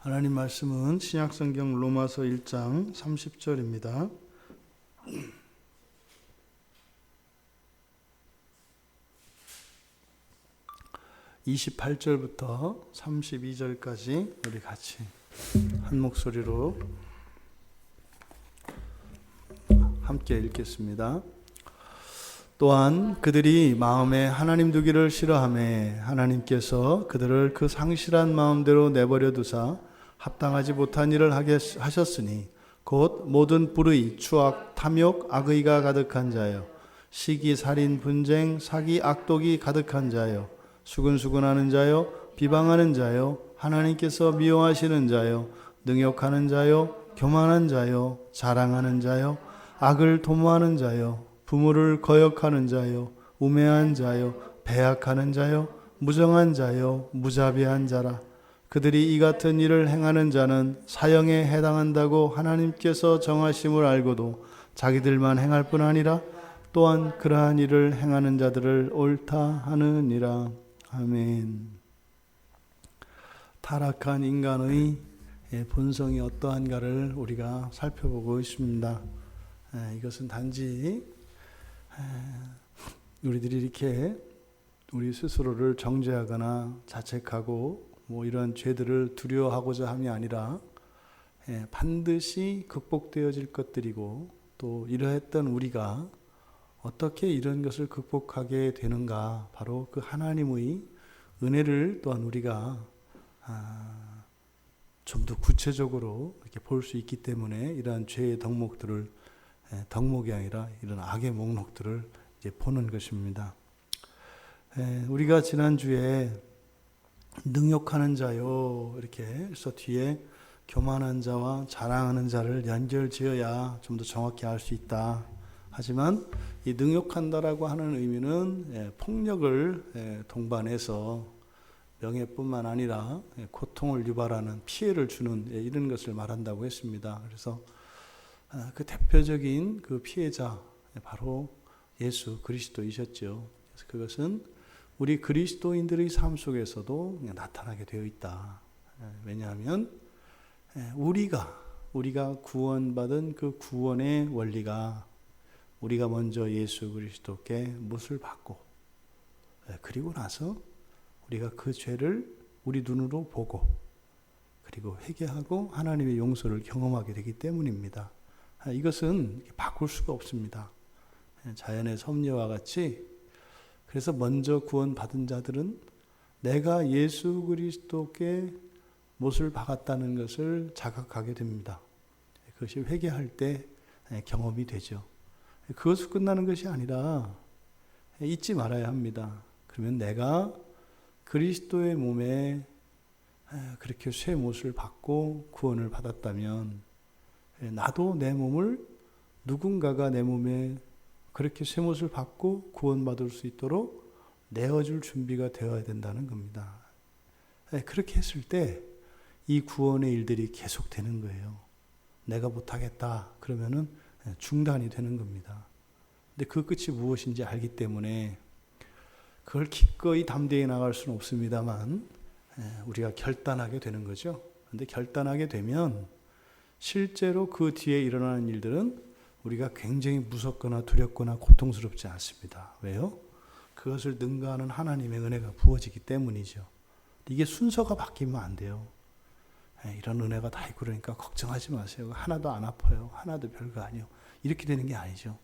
하나님 말씀은 신약성경 로마서 1장 30절입니다. 28절부터 32절까지 우리 같이 한 목소리로 함께 읽겠습니다. 또한 그들이 마음에 하나님 두기를 싫어하매 하나님께서 그들을 그 상실한 마음대로 내버려 두사 합당하지 못한 일을 하게 하셨으니 곧 모든 불의, 추악, 탐욕, 악의가 가득한 자요 시기, 살인, 분쟁, 사기, 악독이 가득한 자요 수근수근하는 자요 비방하는 자요 하나님께서 미워하시는 자요 능욕하는 자요 교만한 자요 자랑하는 자요 악을 도모하는 자요 부모를 거역하는 자요 우매한 자요 배약하는 자요 무정한 자요 무자비한 자라. 그들이 이 같은 일을 행하는 자는 사형에 해당한다고 하나님께서 정하심을 알고도 자기들만 행할 뿐 아니라 또한 그러한 일을 행하는 자들을 옳다 하느니라. 아멘. 타락한 인간의 본성이 어떠한가를 우리가 살펴보고 있습니다. 이것은 단지 우리들이 이렇게 우리 스스로를 정죄하거나 자책하고 이런 죄들을 두려워하고자 함이 아니라 반드시 극복되어질 것들이고 또 이러했던 우리가 어떻게 이런 것을 극복하게 되는가, 바로 그 하나님의 은혜를 또한 우리가 좀 더 구체적으로 이렇게 볼 수 있기 때문에 이러한 죄의 덕목들을 덕목이 아니라 이런 악의 목록들을 이제 보는 것입니다. 우리가 지난주에 능욕하는 자요 이렇게 해서 뒤에 교만한 자와 자랑하는 자를 연결지어야 좀 더 정확히 알 수 있다. 하지만 이 능욕한다라고 하는 의미는 폭력을 동반해서 명예뿐만 아니라 고통을 유발하는 피해를 주는 이런 것을 말한다고 했습니다. 그래서 그 대표적인 그 피해자 바로 예수 그리스도이셨죠. 그래서 그것은 우리 그리스도인들의 삶 속에서도 나타나게 되어 있다. 왜냐하면 우리가 구원받은 그 구원의 원리가 우리가 먼저 예수 그리스도께 못을 받고 그리고 나서 우리가 그 죄를 우리 눈으로 보고 그리고 회개하고 하나님의 용서를 경험하게 되기 때문입니다. 이것은 바꿀 수가 없습니다. 자연의 섭리와 같이 그래서 먼저 구원받은 자들은 내가 예수 그리스도께 못을 박았다는 것을 자각하게 됩니다. 그것이 회개할 때 경험이 되죠. 그것으로 끝나는 것이 아니라 잊지 말아야 합니다. 그러면 내가 그리스도의 몸에 그렇게 쇠 못을 받고 구원을 받았다면 나도 내 몸을 누군가가 내 몸에 그렇게 쇠못을 받고 구원받을 수 있도록 내어줄 준비가 되어야 된다는 겁니다. 그렇게 했을 때 이 구원의 일들이 계속되는 거예요. 내가 못하겠다 그러면은 중단이 되는 겁니다. 근데 그 끝이 무엇인지 알기 때문에 그걸 기꺼이 담대히 나갈 수는 없습니다만 우리가 결단하게 되는 거죠. 근데 결단하게 되면 실제로 그 뒤에 일어나는 일들은 우리가 굉장히 무섭거나 두렵거나 고통스럽지 않습니다. 왜요? 그것을 능가하는 하나님의 은혜가 부어지기 때문이죠. 이게 순서가 바뀌면 안 돼요. 이런 은혜가 다 있고 그러니까 걱정하지 마세요. 하나도 안 아파요. 하나도 별거 아니에요. 이렇게 되는 게 아니죠.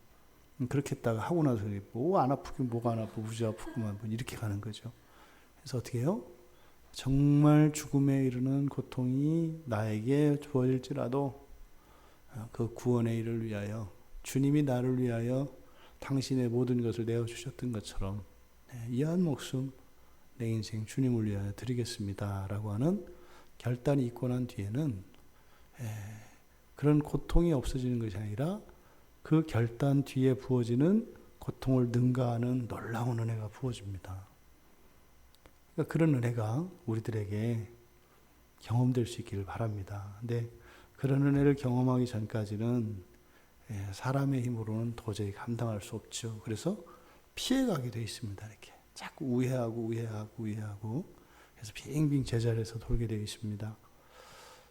그렇게 했다가 하고 나서 뭐 안 아프긴 뭐가 안 아프고 무지 아프구만 이렇게 가는 거죠. 그래서 어떻게 해요? 정말 죽음에 이르는 고통이 나에게 주어질지라도 그 구원의 일을 위하여 주님이 나를 위하여 당신의 모든 것을 내어주셨던 것처럼 이 한 목숨 내 인생 주님을 위하여 드리겠습니다 라고 하는 결단이 있고 난 뒤에는 그런 고통이 없어지는 것이 아니라 그 결단 뒤에 부어지는 고통을 능가하는 놀라운 은혜가 부어집니다. 그러니까 그런 은혜가 우리들에게 경험될 수 있기를 바랍니다. 근데 그런 은혜를 경험하기 전까지는 사람의 힘으로는 도저히 감당할 수 없죠. 그래서 피해가게 되어 있습니다. 이렇게 자꾸 우회하고 그래서 빙빙 제자리에서 돌게 되어 있습니다.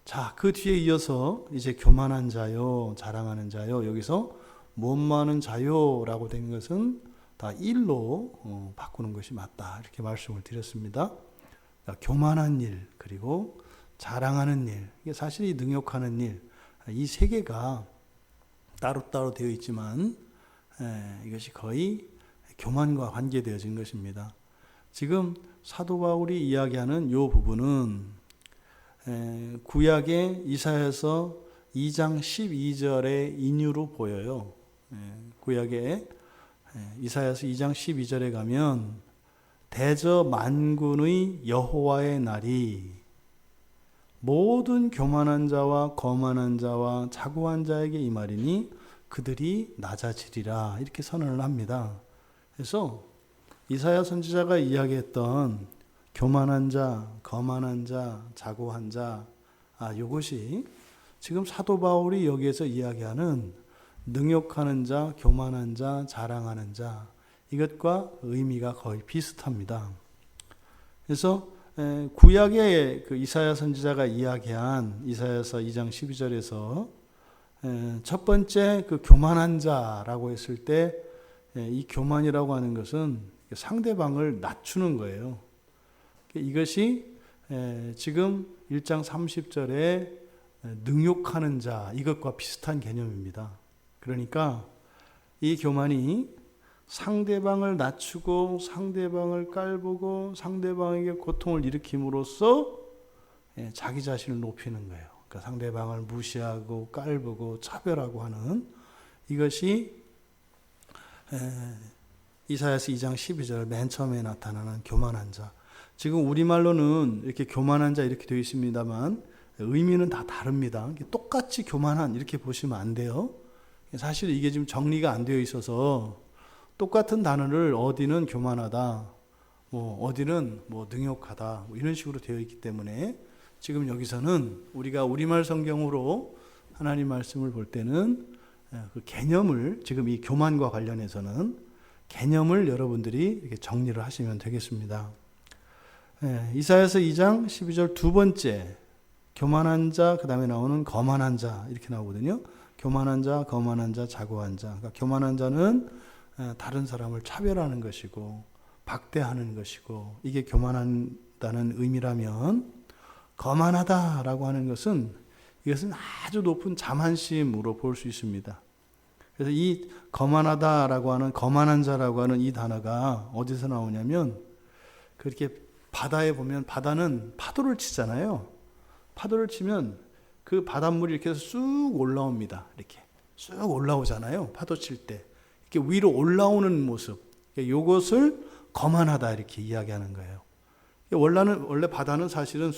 자, 그 뒤에 이어서 이제 교만한 자요, 자랑하는 자요, 여기서 못 많은 자요라고 된 것은 다 일로 바꾸는 것이 맞다. 이렇게 말씀을 드렸습니다. 그러니까 교만한 일, 그리고 자랑하는 일, 이게 사실 이 능욕하는 일, 이 세 개가 따로따로 되어 있지만 이것이 거의 교만과 관계되어진 것입니다. 지금 사도 바울이 이야기하는 이 부분은 구약의 이사야서 2장 12절의 인유로 보여요. 구약의 이사야서 2장 12절에 가면 대저 만군의 여호와의 날이 모든 교만한 자와 거만한 자와 자고한 자에게 임하리니 그들이 낮아지리라, 이렇게 선언을 합니다. 그래서 이사야 선지자가 이야기했던 교만한 자, 거만한 자, 자고한 자, 이것이 지금 사도 바울이 여기에서 이야기하는 능욕하는 자, 교만한 자, 자랑하는 자, 이것과 의미가 거의 비슷합니다. 그래서 구약의 그 이사야 선지자가 이야기한 이사야서 2장 12절에서 첫 번째 그 교만한 자라고 했을 때 이 교만이라고 하는 것은 상대방을 낮추는 거예요. 이것이 지금 1장 30절에 능욕하는 자, 이것과 비슷한 개념입니다. 그러니까 이 교만이 상대방을 낮추고 상대방을 깔보고 상대방에게 고통을 일으킴으로써 자기 자신을 높이는 거예요. 그러니까 상대방을 무시하고 깔보고 차별하고 하는 이것이 이사야서 2장 12절 맨 처음에 나타나는 교만한 자. 지금 우리말로는 이렇게 교만한 자 이렇게 되어 있습니다만 의미는 다 다릅니다. 똑같이 교만한 이렇게 보시면 안 돼요. 사실 이게 지금 정리가 안 되어 있어서 똑같은 단어를 어디는 교만하다, 어디는 능욕하다, 이런 식으로 되어 있기 때문에 지금 여기서는 우리가 우리말 성경으로 하나님 말씀을 볼 때는 그 개념을, 지금 이 교만과 관련해서는 개념을 여러분들이 이렇게 정리를 하시면 되겠습니다. 이사야서 2장 12절 두 번째, 교만한 자, 그 다음에 나오는 거만한 자, 이렇게 나오거든요. 교만한 자, 거만한 자, 자고한 자. 그러니까 교만한 자는 다른 사람을 차별하는 것이고 박대하는 것이고, 이게 교만한다는 의미라면, 거만하다라고 하는 것은 이것은 아주 높은 자만심으로 볼 수 있습니다. 그래서 이 거만하다라고 하는, 거만한 자라고 하는 이 단어가 어디서 나오냐면, 그렇게 바다에 보면 바다는 파도를 치잖아요. 파도를 치면 그 바닷물이 이렇게 쑥 올라옵니다. 이렇게 쑥 올라오잖아요. 파도 칠 때 이렇게 위로 올라오는 모습, 이것을 거만하다 이렇게 이야기하는 거예요. 원래 바다는 사실은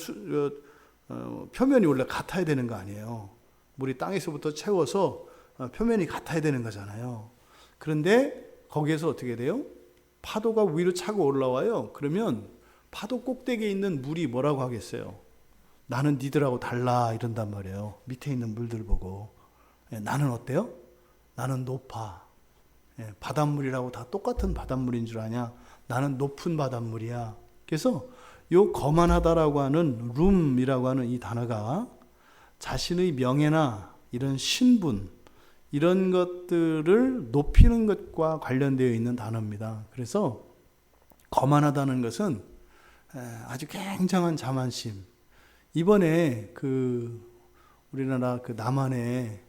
표면이 원래 같아야 되는 거 아니에요. 물이 땅에서부터 채워서 표면이 같아야 되는 거잖아요. 그런데 거기에서 어떻게 돼요? 파도가 위로 차고 올라와요. 그러면 파도 꼭대기에 있는 물이 뭐라고 하겠어요? 나는 니들하고 달라, 이런단 말이에요. 밑에 있는 물들 보고. 나는 어때요? 나는 높아. 바닷물이라고 다 똑같은 바닷물인 줄 아냐? 나는 높은 바닷물이야. 그래서 요 거만하다라고 하는 룸이라고 하는 이 단어가 자신의 명예나 이런 신분, 이런 것들을 높이는 것과 관련되어 있는 단어입니다. 그래서 거만하다는 것은 아주 굉장한 자만심. 이번에 우리나라 남한의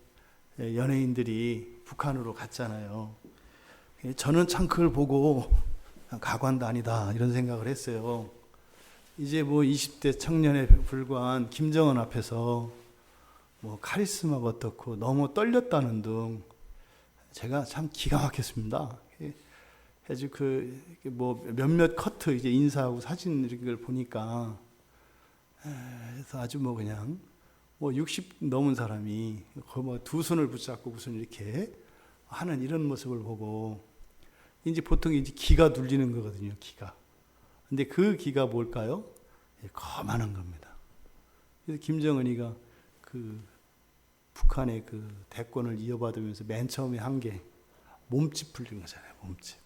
연예인들이 북한으로 갔잖아요. 저는 참 그걸 보고 가관도 아니다, 이런 생각을 했어요. 이제 20대 청년에 불과한 김정은 앞에서 카리스마가 어떻고 너무 떨렸다는 등 제가 참 기가 막혔습니다. 아주 몇몇 커트 이제 인사하고 사진 이걸 보니까, 그래서 아주 그냥 60 넘은 사람이 두 손을 붙잡고 무슨 이렇게 하는 이런 모습을 보고, 이제 보통 이제 기가 눌리는 거거든요, 기가. 근데 그 기가 뭘까요? 거만한 겁니다. 그래서 김정은이가 북한의 대권을 이어받으면서 맨 처음에 한 게 몸집 풀린 거잖아요, 몸집.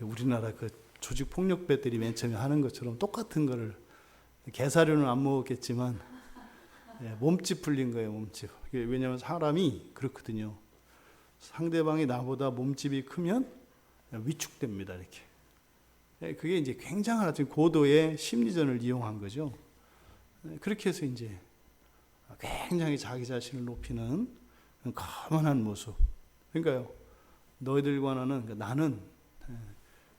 우리나라 조직 폭력배들이 맨 처음에 하는 것처럼 똑같은 거를, 개사료는 안 먹었겠지만 몸집 풀린 거예요, 몸집. 왜냐하면 사람이 그렇거든요. 상대방이 나보다 몸집이 크면 위축됩니다, 이렇게. 그게 이제 굉장한 어떤 고도의 심리전을 이용한 거죠. 그렇게 해서 이제 굉장히 자기 자신을 높이는 거만한 모습. 그러니까요, 너희들과 나는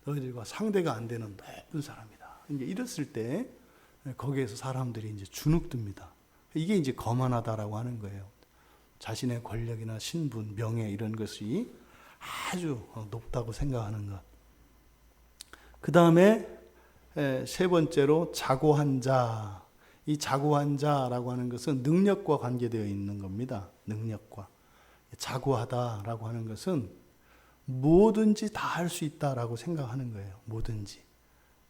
너희들과 상대가 안 되는 높은 사람이다. 이제 이랬을 때 거기에서 사람들이 이제 주눅듭니다. 이게 이제 거만하다라고 하는 거예요. 자신의 권력이나 신분, 명예 이런 것이 아주 높다고 생각하는 것. 그 다음에 세 번째로 자고한 자. 이 자고한 자라고 하는 것은 능력과 관계되어 있는 겁니다. 능력과. 자고하다라고 하는 것은 뭐든지 다 할 수 있다라고 생각하는 거예요. 뭐든지.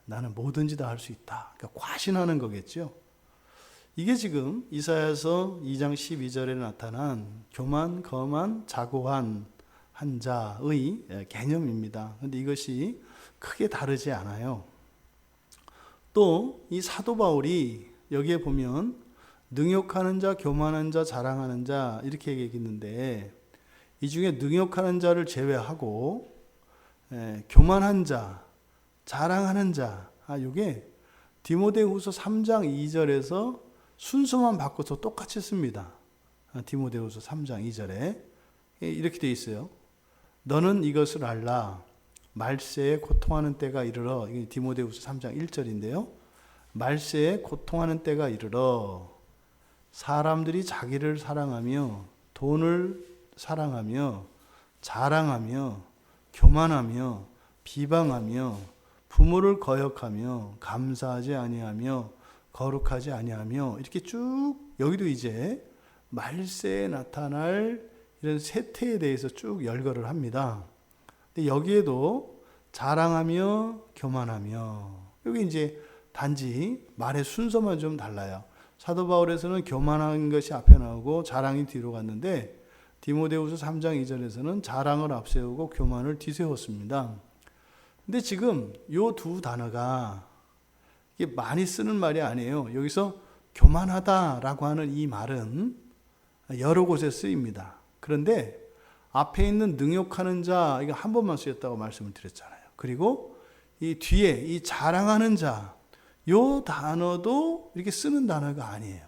나는 뭐든지 다 할 수 있다. 그러니까 과신하는 거겠죠. 이게 지금 이사야서 2장 12절에 나타난 교만, 거만, 자고한 한 자의 개념입니다. 그런데 이것이 크게 다르지 않아요. 또 이 사도 바울이 여기에 보면 능욕하는 자, 교만한 자, 자랑하는 자 이렇게 얘기했는데 이 중에 능욕하는 자를 제외하고 교만한 자, 자랑하는 자, 이게 디모데후서 3장 2절에서 순서만 바꿔서 똑같이 씁니다. 디모데후서 3장 2절에 이렇게 돼 있어요. 너는 이것을 알라. 말세에 고통하는 때가 이르러. 이게 디모데후서 3장 1절인데요. 말세에 고통하는 때가 이르러 사람들이 자기를 사랑하며 돈을 사랑하며 자랑하며 교만하며 비방하며 부모를 거역하며 감사하지 아니하며 거룩하지 아니하며 이렇게 쭉 여기도 이제 말세에 나타날 이런 세태에 대해서 쭉 열거를 합니다. 근데 여기에도 자랑하며 교만하며 여기 이제 단지 말의 순서만 좀 달라요. 사도 바울에서는 교만한 것이 앞에 나오고 자랑이 뒤로 갔는데 디모데후서 3장 2절에서는 자랑을 앞세우고 교만을 뒤세웠습니다. 근데 지금 요 두 단어가 이게 많이 쓰는 말이 아니에요. 여기서 교만하다라고 하는 이 말은 여러 곳에 쓰입니다. 그런데 앞에 있는 능욕하는 자 이거 한 번만 쓰였다고 말씀을 드렸잖아요. 그리고 이 뒤에 이 자랑하는 자 요 단어도 이렇게 쓰는 단어가 아니에요.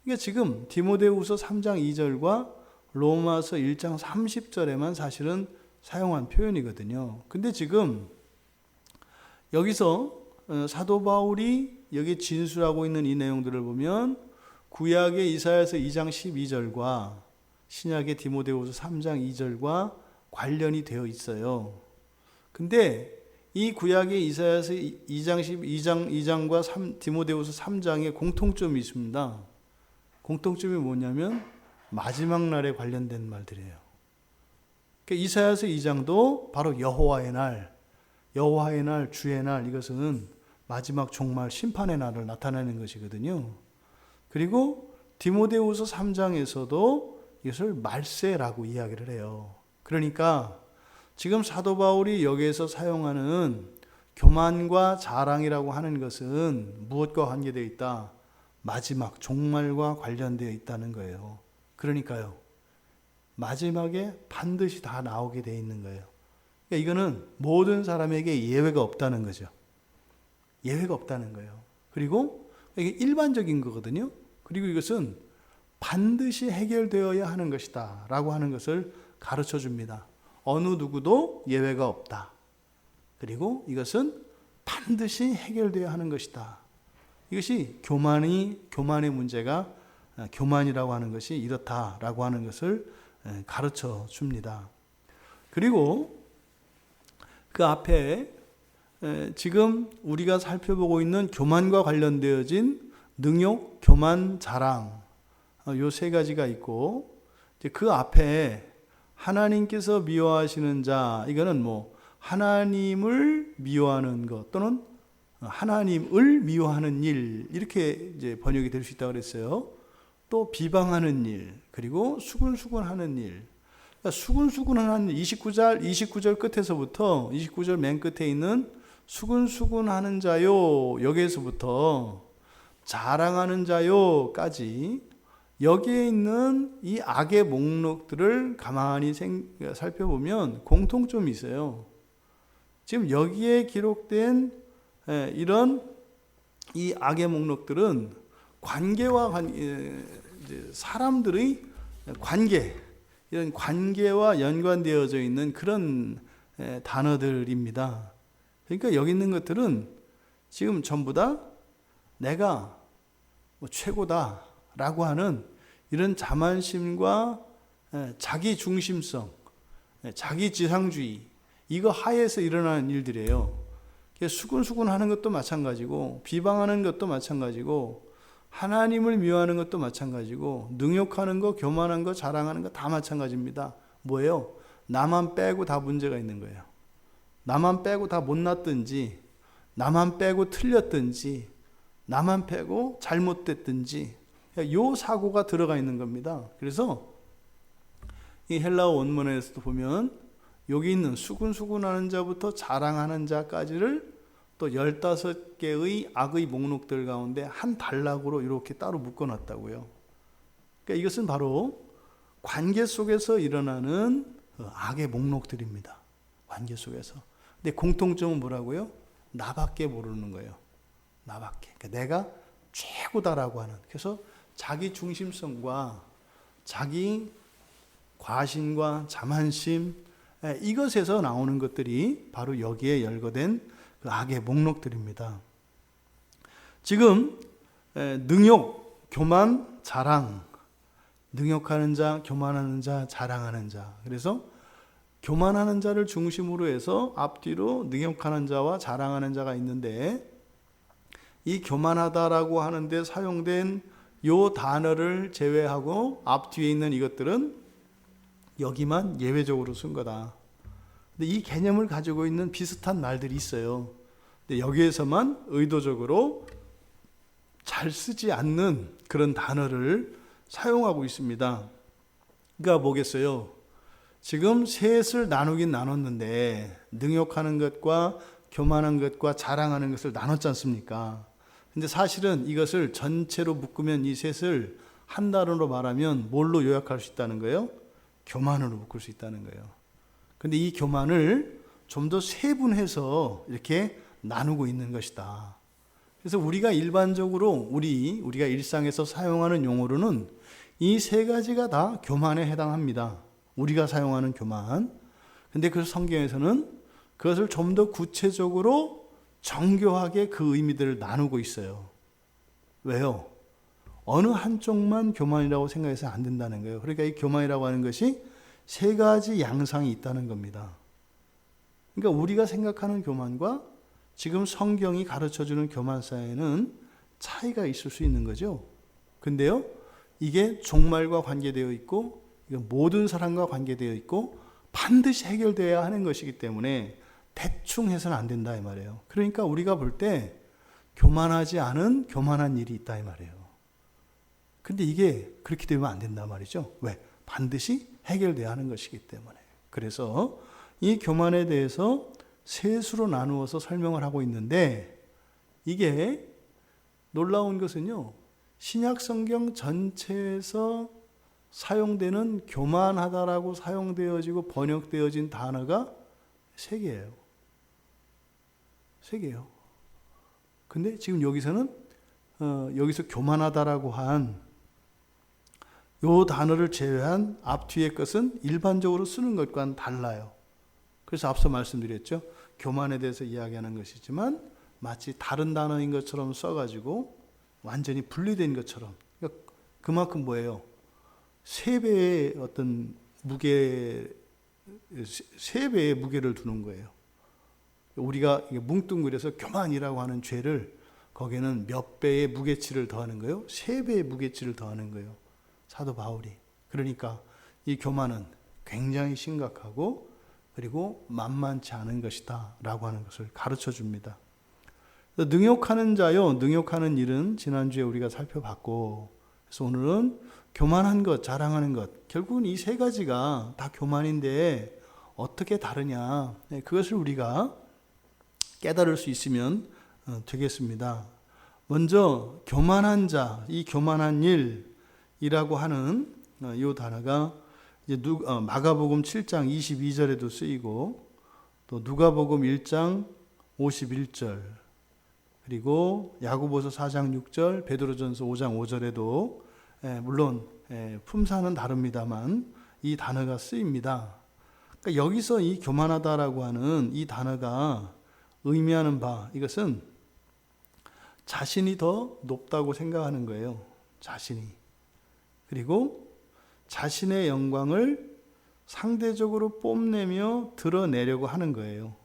그러니까 지금 디모데후서 3장 2절과 로마서 1장 30절에만 사실은 사용한 표현이거든요. 근데 지금 여기서 사도 바울이 여기 진술하고 있는 이 내용들을 보면 구약의 이사야서 2장 12절과 신약의 디모데후서 3장 2절과 관련이 되어 있어요. 근데 이 구약의 이사야서 2장과 디모데후서 3장에 공통점이 있습니다. 공통점이 뭐냐면 마지막 날에 관련된 말들이에요. 그러니까 이사야서 2장도 바로 여호와의 날, 주의 날 이것은 마지막 종말 심판의 날을 나타내는 것이거든요. 그리고 디모데후서 3장에서도 이것을 말세라고 이야기를 해요. 그러니까 지금 사도 바울이 여기에서 사용하는 교만과 자랑이라고 하는 것은 무엇과 관계되어 있다? 마지막 종말과 관련되어 있다는 거예요. 그러니까요. 마지막에 반드시 다 나오게 되어 있는 거예요. 그러니까 이거는 모든 사람에게 예외가 없다는 거죠. 예외가 없다는 거예요. 그리고 이게 일반적인 거거든요. 그리고 이것은 반드시 해결되어야 하는 것이다 라고 하는 것을 가르쳐 줍니다. 어느 누구도 예외가 없다. 그리고 이것은 반드시 해결되어야 하는 것이다. 이것이 교만의 문제가 교만이라고 하는 것이 이렇다라고 하는 것을 가르쳐 줍니다. 그리고 그 앞에 지금 우리가 살펴보고 있는 교만과 관련되어진 능욕, 교만, 자랑 요 세 가지가 있고 그 앞에 하나님께서 미워하시는 자 이거는 뭐 하나님을 미워하는 것 또는 하나님을 미워하는 일 이렇게 이제 번역이 될 수 있다고 그랬어요. 또 비방하는 일 그리고 수군수군하는 일. 그러니까 수군수군하는 29절 끝에서부터 29절 맨 끝에 있는 수군수군하는 자요 여기에서부터 자랑하는 자요까지 여기에 있는 이 악의 목록들을 가만히 살펴보면 공통점이 있어요. 지금 여기에 기록된 이런 이 악의 목록들은 관계와 사람들의 관계, 이런 관계와 연관되어져 있는 그런 단어들입니다. 그러니까 여기 있는 것들은 지금 전부 다 내가 최고다라고 하는 이런 자만심과 자기 중심성, 자기 지상주의, 이거 하에서 일어나는 일들이에요. 수군수군하는 것도 마찬가지고, 비방하는 것도 마찬가지고, 하나님을 미워하는 것도 마찬가지고, 능욕하는 거, 교만한 거, 자랑하는 거 다 마찬가지입니다. 뭐예요? 나만 빼고 다 문제가 있는 거예요. 나만 빼고 다 못났든지, 나만 빼고 틀렸든지, 나만 빼고 잘못됐든지, 요 사고가 들어가 있는 겁니다. 그래서 이 헬라어 원문에서도 보면 여기 있는 수군수군하는 자부터 자랑하는 자까지를 또 15개의 악의 목록들 가운데 한 단락으로 이렇게 따로 묶어놨다고요. 그러니까 이것은 바로 관계 속에서 일어나는 악의 목록들입니다. 관계 속에서. 근데 공통점은 뭐라고요? 나밖에 모르는 거예요. 나밖에. 그러니까 내가 최고다라고 하는. 그래서 자기 중심성과 자기 과신과 자만심, 이것에서 나오는 것들이 바로 여기에 열거된 그 악의 목록들입니다. 지금 능욕, 교만, 자랑, 능욕하는 자, 교만하는 자, 자랑하는 자. 그래서 교만하는 자를 중심으로 해서 앞뒤로 능욕하는 자와 자랑하는 자가 있는데, 이 교만하다라고 하는데 사용된 요 단어를 제외하고 앞뒤에 있는 이것들은 여기만 예외적으로 쓴 거다. 근데 이 개념을 가지고 있는 비슷한 말들이 있어요. 근데 여기에서만 의도적으로 잘 쓰지 않는 그런 단어를 사용하고 있습니다. 그러니까 뭐겠어요? 지금 셋을 나누긴 나눴는데 능욕하는 것과 교만한 것과 자랑하는 것을 나눴지 않습니까? 근데 사실은 이것을 전체로 묶으면 이 셋을 한 단어로 말하면 뭘로 요약할 수 있다는 거예요? 교만으로 묶을 수 있다는 거예요. 근데 이 교만을 좀 더 세분해서 이렇게 나누고 있는 것이다. 그래서 우리가 일반적으로 우리가 일상에서 사용하는 용어로는 이 세 가지가 다 교만에 해당합니다. 우리가 사용하는 교만. 근데 그 성경에서는 그것을 좀 더 구체적으로 정교하게 그 의미들을 나누고 있어요. 왜요? 어느 한쪽만 교만이라고 생각해서는 안 된다는 거예요. 그러니까 이 교만이라고 하는 것이 세 가지 양상이 있다는 겁니다. 그러니까 우리가 생각하는 교만과 지금 성경이 가르쳐주는 교만 사이에는 차이가 있을 수 있는 거죠. 근데요, 이게 종말과 관계되어 있고 모든 사람과 관계되어 있고 반드시 해결되어야 하는 것이기 때문에 대충 해서는 안 된다 이 말이에요. 그러니까 우리가 볼 때 교만하지 않은 교만한 일이 있다 이 말이에요. 근데 이게 그렇게 되면 안 된단 말이죠. 왜? 반드시 해결돼야 하는 것이기 때문에. 그래서 이 교만에 대해서 셋으로 나누어서 설명을 하고 있는데, 이게 놀라운 것은요, 신약 성경 전체에서 사용되는 교만하다라고 사용되어지고 번역되어진 단어가 3개예요. 3개예요. 근데 지금 여기서는 여기서 교만하다라고 한 요 단어를 제외한 앞뒤의 것은 일반적으로 쓰는 것과는 달라요. 그래서 앞서 말씀드렸죠. 교만에 대해서 이야기하는 것이지만 마치 다른 단어인 것처럼 써가지고 완전히 분리된 것처럼. 그러니까 그만큼 뭐예요? 3배의 어떤 무게, 3배의 무게를 두는 거예요. 우리가 뭉뚱그려서 교만이라고 하는 죄를 거기에는 몇 배의 무게치를 더하는 거예요? 3배의 무게치를 더하는 거예요. 사도 바울이. 그러니까 이 교만은 굉장히 심각하고 그리고 만만치 않은 것이다 라고 하는 것을 가르쳐 줍니다. 능욕하는 자요, 능욕하는 일은 지난주에 우리가 살펴봤고, 그래서 오늘은 교만한 것, 자랑하는 것, 결국은 이 3가지가 다 교만인데 어떻게 다르냐, 그것을 우리가 깨달을 수 있으면 되겠습니다. 먼저 교만한 자, 이 교만한 일이라고 하는 이 단어가 이제 마가복음 7장 22절에도 쓰이고 또 누가복음 1장 51절 그리고 야고보서 4장 6절 베드로전서 5장 5절에도 물론 품사는 다릅니다만 이 단어가 쓰입니다. 그러니까 여기서 이 교만하다라고 하는 이 단어가 의미하는 바 이것은 자신이 더 높다고 생각하는 거예요. 자신이. 그리고 자신의 영광을 상대적으로 뽐내며 드러내려고 하는 거예요.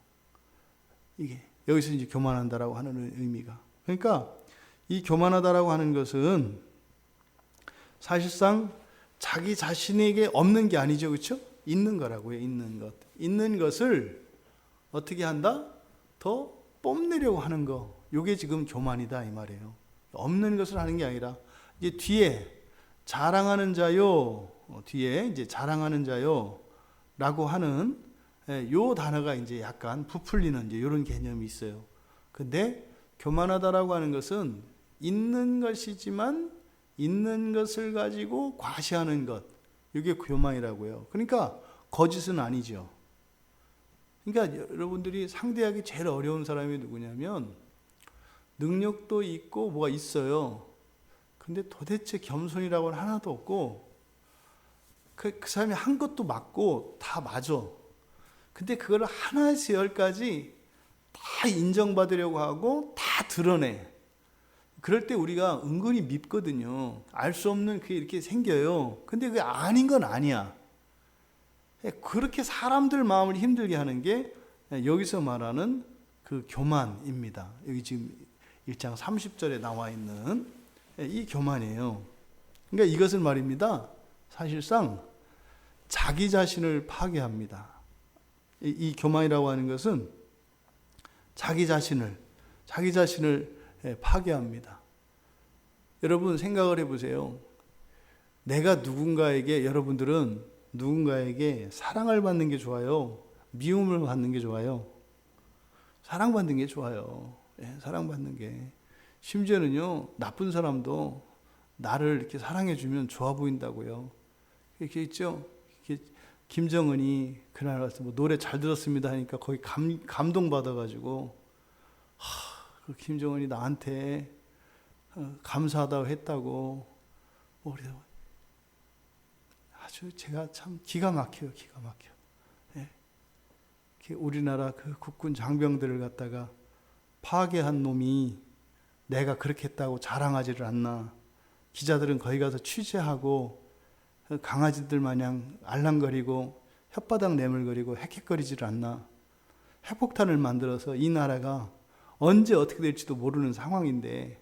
이게 여기서 이제 교만한다라고 하는 의미가. 그러니까 이 교만하다라고 하는 것은 사실상 자기 자신에게 없는 게 아니죠. 그렇죠? 있는 거라고요. 있는 것. 있는 것을 어떻게 한다? 더 뽐내려고 하는 거. 이게 지금 교만이다 이 말이에요. 없는 것을 하는 게 아니라 이제 뒤에 자랑하는 자요. 뒤에 이제 자랑하는 자요라고 하는 요 단어가 이제 약간 부풀리는 이제 이런 개념이 있어요. 근데 교만하다라고 하는 것은 있는 것이지만 있는 것을 가지고 과시하는 것. 이게 교만이라고요. 그러니까 거짓은 아니죠. 그러니까 여러분들이 상대하기 제일 어려운 사람이 누구냐면 능력도 있고 뭐가 있어요. 근데 도대체 겸손이라고는 하나도 없고 그 사람이 한 것도 맞고 다 맞아. 근데 그걸 하나에서 열까지 다 인정받으려고 하고 다 드러내. 그럴 때 우리가 은근히 밉거든요. 알 수 없는 그게 이렇게 생겨요. 근데 그게 아닌 건 아니야. 그렇게 사람들 마음을 힘들게 하는 게 여기서 말하는 그 교만입니다. 여기 지금 1장 30절에 나와 있는 이 교만이에요. 그러니까 이것은 말입니다. 사실상 자기 자신을 파괴합니다. 이 교만이라고 하는 것은 자기 자신을 파괴합니다. 여러분 생각을 해보세요. 내가 여러분들은 누군가에게 사랑을 받는 게 좋아요? 미움을 받는 게 좋아요? 사랑받는 게 좋아요. 사랑받는 게. 심지어는요, 나쁜 사람도 나를 이렇게 사랑해주면 좋아 보인다고요. 이렇게 있죠? 김정은이 그날 와서 뭐 노래 잘 들었습니다 하니까 거의 감동받아가지고, 그 김정은이 나한테 감사하다고 했다고, 그래서 아주 제가 참 기가 막혀요. 우리나라 그 국군 장병들을 갖다가 파괴한 놈이 내가 그렇게 했다고 자랑하지를 않나. 기자들은 거기 가서 취재하고 강아지들 마냥 알랑거리고 혓바닥 내물거리고 헥헥거리지를 않나. 핵폭탄을 만들어서 이 나라가 언제 어떻게 될지도 모르는 상황인데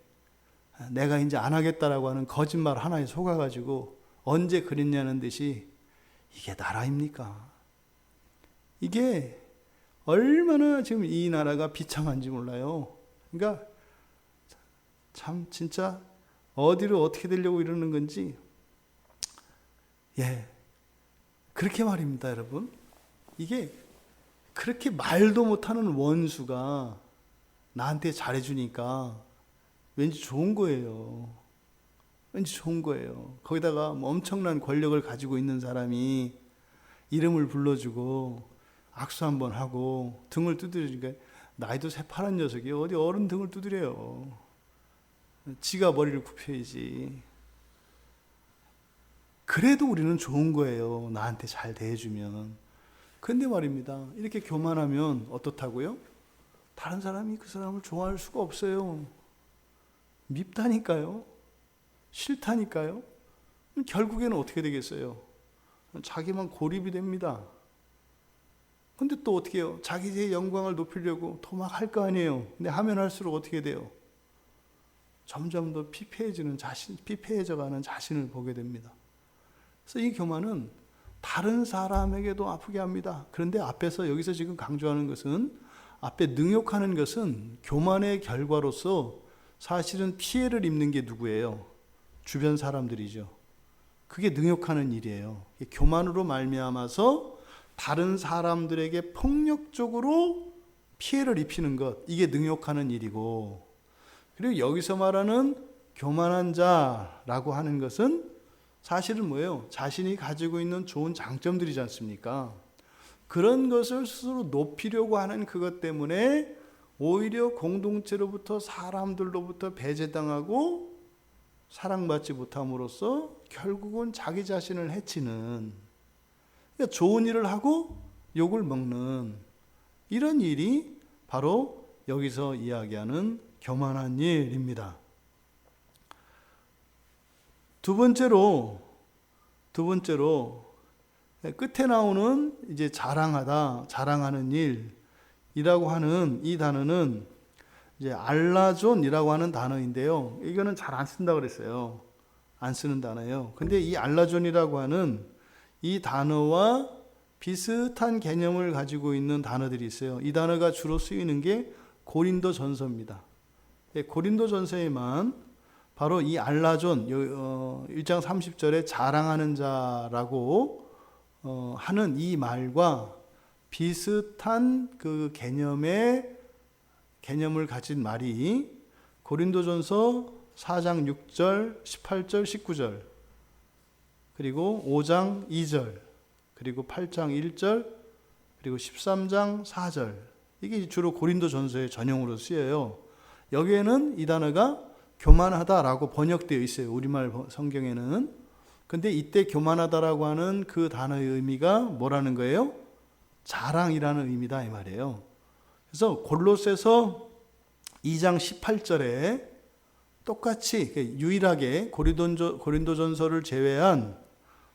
내가 이제 안 하겠다라고 하는 거짓말 하나에 속아가지고 언제 그랬냐는 듯이 이게 나라입니까? 이게 얼마나 지금 이 나라가 비참한지 몰라요. 그러니까 참 진짜 어디로 어떻게 되려고 이러는 건지 그렇게 말입니다, 여러분. 이게 그렇게 말도 못하는 원수가 나한테 잘해주니까 왠지 좋은 거예요. 거기다가 뭐 엄청난 권력을 가지고 있는 사람이 이름을 불러주고 악수 한번 하고 등을 두드리니까 나이도 새파란 녀석이 어디 어른 등을 두드려요. 지가 머리를 굽혀야지. 그래도 우리는 좋은 거예요. 나한테 잘 대해주면. 근데 말입니다. 이렇게 교만하면 어떻다고요? 다른 사람이 그 사람을 좋아할 수가 없어요. 밉다니까요. 싫다니까요. 결국에는 어떻게 되겠어요? 자기만 고립이 됩니다. 근데 또 어떻게 해요? 자기의 영광을 높이려고 더 막 할 거 아니에요. 근데 하면 할수록 어떻게 돼요? 점점 더 피폐해져가는 자신을 보게 됩니다. 그래서 이 교만은 다른 사람에게도 아프게 합니다. 그런데 여기서 지금 강조하는 것은 앞에 능욕하는 것은 교만의 결과로서 사실은 피해를 입는 게 누구예요? 주변 사람들이죠. 그게 능욕하는 일이에요. 교만으로 말미암아서 다른 사람들에게 폭력적으로 피해를 입히는 것, 이게 능욕하는 일이고, 그리고 여기서 말하는 교만한 자라고 하는 것은 사실은 뭐예요? 자신이 가지고 있는 좋은 장점들이지 않습니까? 그런 것을 스스로 높이려고 하는 그것 때문에 오히려 공동체로부터 사람들로부터 배제당하고 사랑받지 못함으로써 결국은 자기 자신을 해치는, 그러니까 좋은 일을 하고 욕을 먹는 이런 일이 바로 여기서 이야기하는 교만한 일입니다. 두 번째로 끝에 나오는 이제 자랑하는 일이라고 하는 이 단어는 이제 알라존이라고 하는 단어인데요. 이거는 잘 안 쓴다고 그랬어요. 안 쓰는 단어예요. 근데 이 알라존이라고 하는 이 단어와 비슷한 개념을 가지고 있는 단어들이 있어요. 이 단어가 주로 쓰이는 게 고린도전서입니다. 고린도전서에만 바로 이 알라존 1장 30절에 자랑하는 자라고 하는 이 말과 비슷한 그 개념을 가진 말이 고린도전서 4장 6절, 18절, 19절, 그리고 5장 2절, 그리고 8장 1절, 그리고 13장 4절. 이게 주로 고린도전서의 전용으로 쓰여요. 여기에는 이 단어가 교만하다라고 번역되어 있어요. 우리말 성경에는. 근데 이때 교만하다라고 하는 그 단어의 의미가 뭐라는 거예요? 자랑이라는 의미다 이 말이에요. 그래서 골로새서 2장 18절에 똑같이 유일하게 고린도전서를 제외한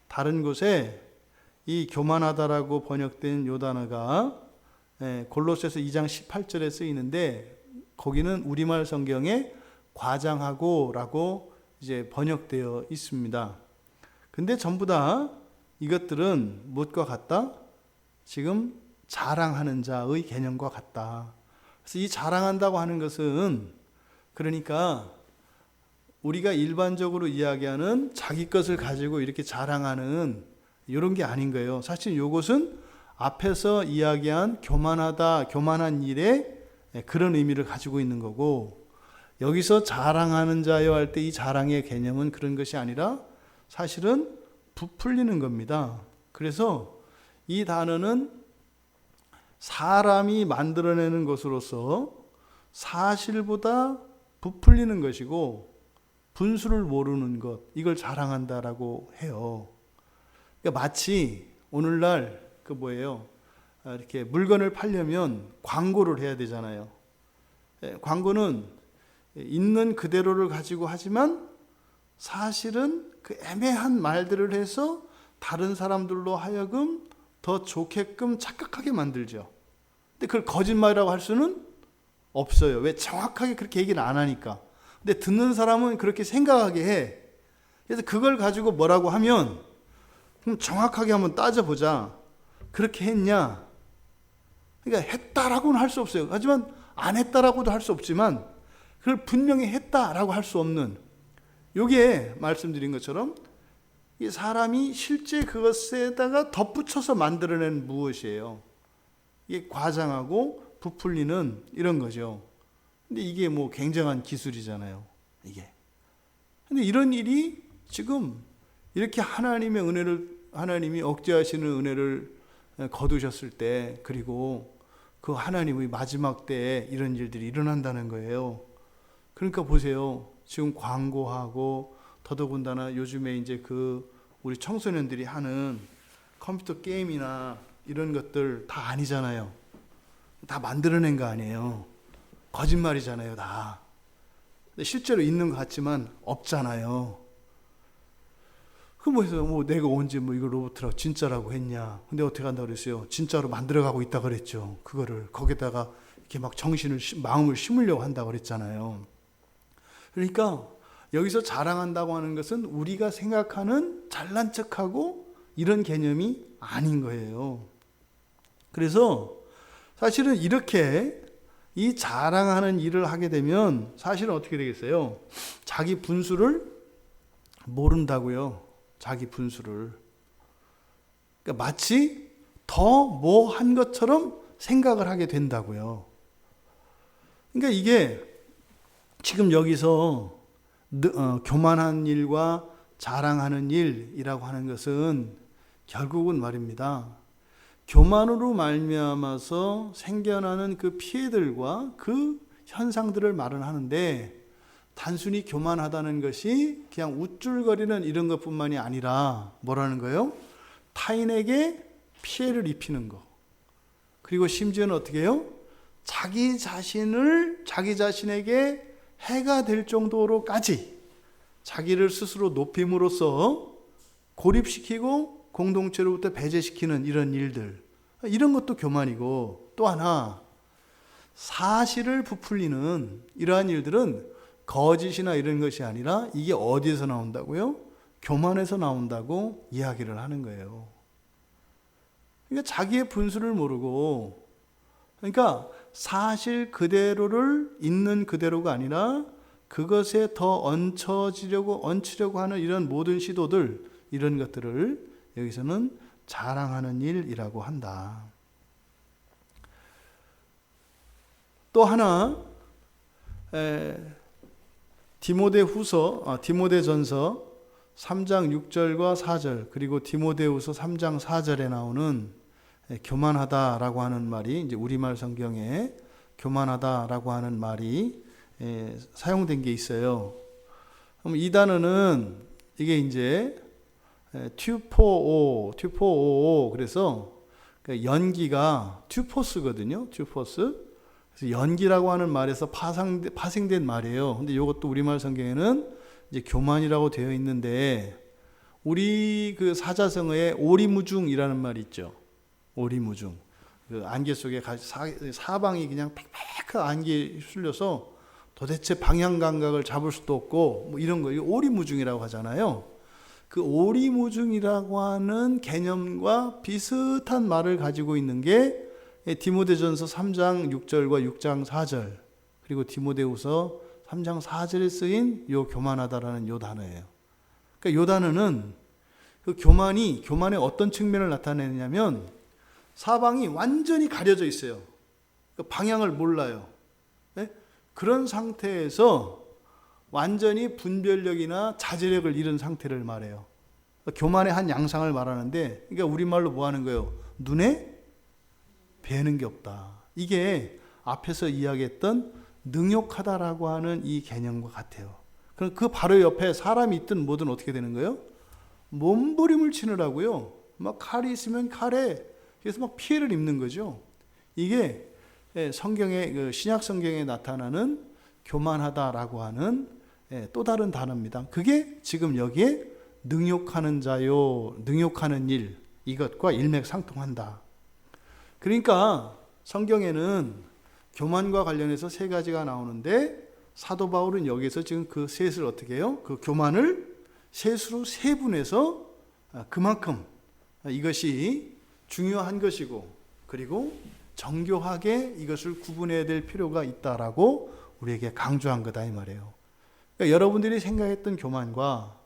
다른 곳에 이 교만하다라고 번역된 요 단어가 골로새서 2장 18절에 쓰이는데 거기는 우리말 성경에 과장하고라고 이제 번역되어 있습니다. 근데 전부 다 이것들은 무엇과 같다? 지금 자랑하는 자의 개념과 같다. 그래서 이 자랑한다고 하는 것은 그러니까 우리가 일반적으로 이야기하는 자기 것을 가지고 이렇게 자랑하는 이런 게 아닌 거예요. 사실 이것은 앞에서 이야기한 교만한 일에 그런 의미를 가지고 있는 거고, 여기서 자랑하는 자여 할 때 이 자랑의 개념은 그런 것이 아니라 사실은 부풀리는 겁니다. 그래서 이 단어는 사람이 만들어내는 것으로서 사실보다 부풀리는 것이고 분수를 모르는 것, 이걸 자랑한다라고 해요. 그러니까 마치 오늘날 이렇게 물건을 팔려면 광고를 해야 되잖아요. 광고는 있는 그대로를 가지고 하지만 사실은 그 애매한 말들을 해서 다른 사람들로 하여금 더 좋게끔 착각하게 만들죠. 근데 그걸 거짓말이라고 할 수는 없어요. 왜? 정확하게 그렇게 얘기를 안 하니까. 근데 듣는 사람은 그렇게 생각하게 해. 그래서 그걸 가지고 뭐라고 하면 그럼 정확하게 한번 따져보자. 그렇게 했냐? 그러니까 했다라고는 할 수 없어요. 하지만 안 했다라고도 할 수 없지만 그걸 분명히 했다라고 할 수 없는, 요게 말씀드린 것처럼 이 사람이 실제 그것에다가 덧붙여서 만들어낸 무엇이에요. 이게 과장하고 부풀리는 이런 거죠. 근데 이게 뭐 굉장한 기술이잖아요. 이게. 근데 이런 일이 지금 이렇게 하나님이 억제하시는 은혜를 거두셨을 때, 그리고 그 하나님의 마지막 때에 이런 일들이 일어난다는 거예요. 그러니까 보세요. 지금 광고하고 더더군다나 요즘에 이제 우리 청소년들이 하는 컴퓨터 게임이나 이런 것들 다 아니잖아요. 다 만들어낸 거 아니에요. 거짓말이잖아요, 다. 근데 실제로 있는 것 같지만 없잖아요. 그래서 내가 언제 이거 로봇이라고 진짜라고 했냐. 근데 어떻게 한다고 그랬어요? 진짜로 만들어가고 있다 그랬죠. 그거를 거기다가 이렇게 막 마음을 심으려고 한다고 그랬잖아요. 그러니까 여기서 자랑한다고 하는 것은 우리가 생각하는 잘난 척하고 이런 개념이 아닌 거예요. 그래서 사실은 이렇게 이 자랑하는 일을 하게 되면 사실은 어떻게 되겠어요? 자기 분수를 모른다고요. 자기 분수를. 그러니까 마치 더 뭐 한 것처럼 생각을 하게 된다고요. 그러니까 이게 지금 여기서 교만한 일과 자랑하는 일이라고 하는 것은 결국은 말입니다. 교만으로 말미암아서 생겨나는 그 피해들과 그 현상들을 말을 하는데, 단순히 교만하다는 것이 그냥 우쭐거리는 이런 것뿐만이 아니라 뭐라는 거예요? 타인에게 피해를 입히는 거. 그리고 심지어는 어떻게 해요? 자기 자신에게 해가 될 정도로까지 자기를 스스로 높임으로써 고립시키고 공동체로부터 배제시키는 이런 일들, 이런 것도 교만이고, 또 하나 사실을 부풀리는 이러한 일들은 거짓이나 이런 것이 아니라 이게 어디에서 나온다고요? 교만에서 나온다고 이야기를 하는 거예요. 그러니까 자기의 분수를 모르고, 그러니까 사실 그대로를 있는 그대로가 아니라 그것에 더 얹히려고 하는 이런 모든 시도들, 이런 것들을 여기서는 자랑하는 일이라고 한다. 또 하나, 디모데전서 3장 6절과 4절, 그리고 디모데후서 3장 4절에 나오는 교만하다라고 하는 말이, 이제 우리말 성경에 교만하다라고 하는 말이 사용된 게 있어요. 그럼 이 단어는 이게 이제 튜포오, 그래서 연기가 튜포스거든요. 튜포스. 그래서 연기라고 하는 말에서 파생된 말이에요. 근데 이것도 우리말 성경에는 이제 교만이라고 되어 있는데, 우리 그 사자성어에 오리무중이라는 말이 있죠. 오리무중. 그 안개 속에 사방이 그냥 팩팩한 안개에 휩쓸려서 도대체 방향 감각을 잡을 수도 없고, 뭐 이런 거, 이거 오리무중이라고 하잖아요. 그 오리무중이라고 하는 개념과 비슷한 말을 가지고 있는 게 디모데전서 3장 6절과 6장 4절, 그리고 디모데후서 3장 4절에 쓰인 요 교만하다라는 요 단어예요. 그러니까 요 단어는 그 교만의 어떤 측면을 나타내냐면, 사방이 완전히 가려져 있어요. 그러니까 방향을 몰라요. 네? 그런 상태에서 완전히 분별력이나 자제력을 잃은 상태를 말해요. 그러니까 교만의 한 양상을 말하는데, 그러니까 우리말로 뭐 하는 거예요? 눈에 뵈는 게 없다. 이게 앞에서 이야기했던 능욕하다라고 하는 이 개념과 같아요. 그럼 그 바로 옆에 사람이 있든 뭐든 어떻게 되는 거예요? 몸부림을 치느라고요. 막 칼이 있으면 칼에, 그래서 막 피해를 입는 거죠. 이게 성경의, 신약 성경에 나타나는 교만하다라고 하는 또 다른 단어입니다. 그게 지금 여기에 능욕하는 자요, 능욕하는 일, 이것과 일맥상통한다. 그러니까 성경에는 교만과 관련해서 세 가지가 나오는데, 사도 바울은 여기서 지금 그 셋을 어떻게 해요? 그 교만을 셋으로 세분해서 그만큼 이것이 중요한 것이고, 그리고 정교하게 이것을 구분해야 될 필요가 있다라고 우리에게 강조한 거다 이 말이에요. 그러니까 여러분들이 생각했던 교만과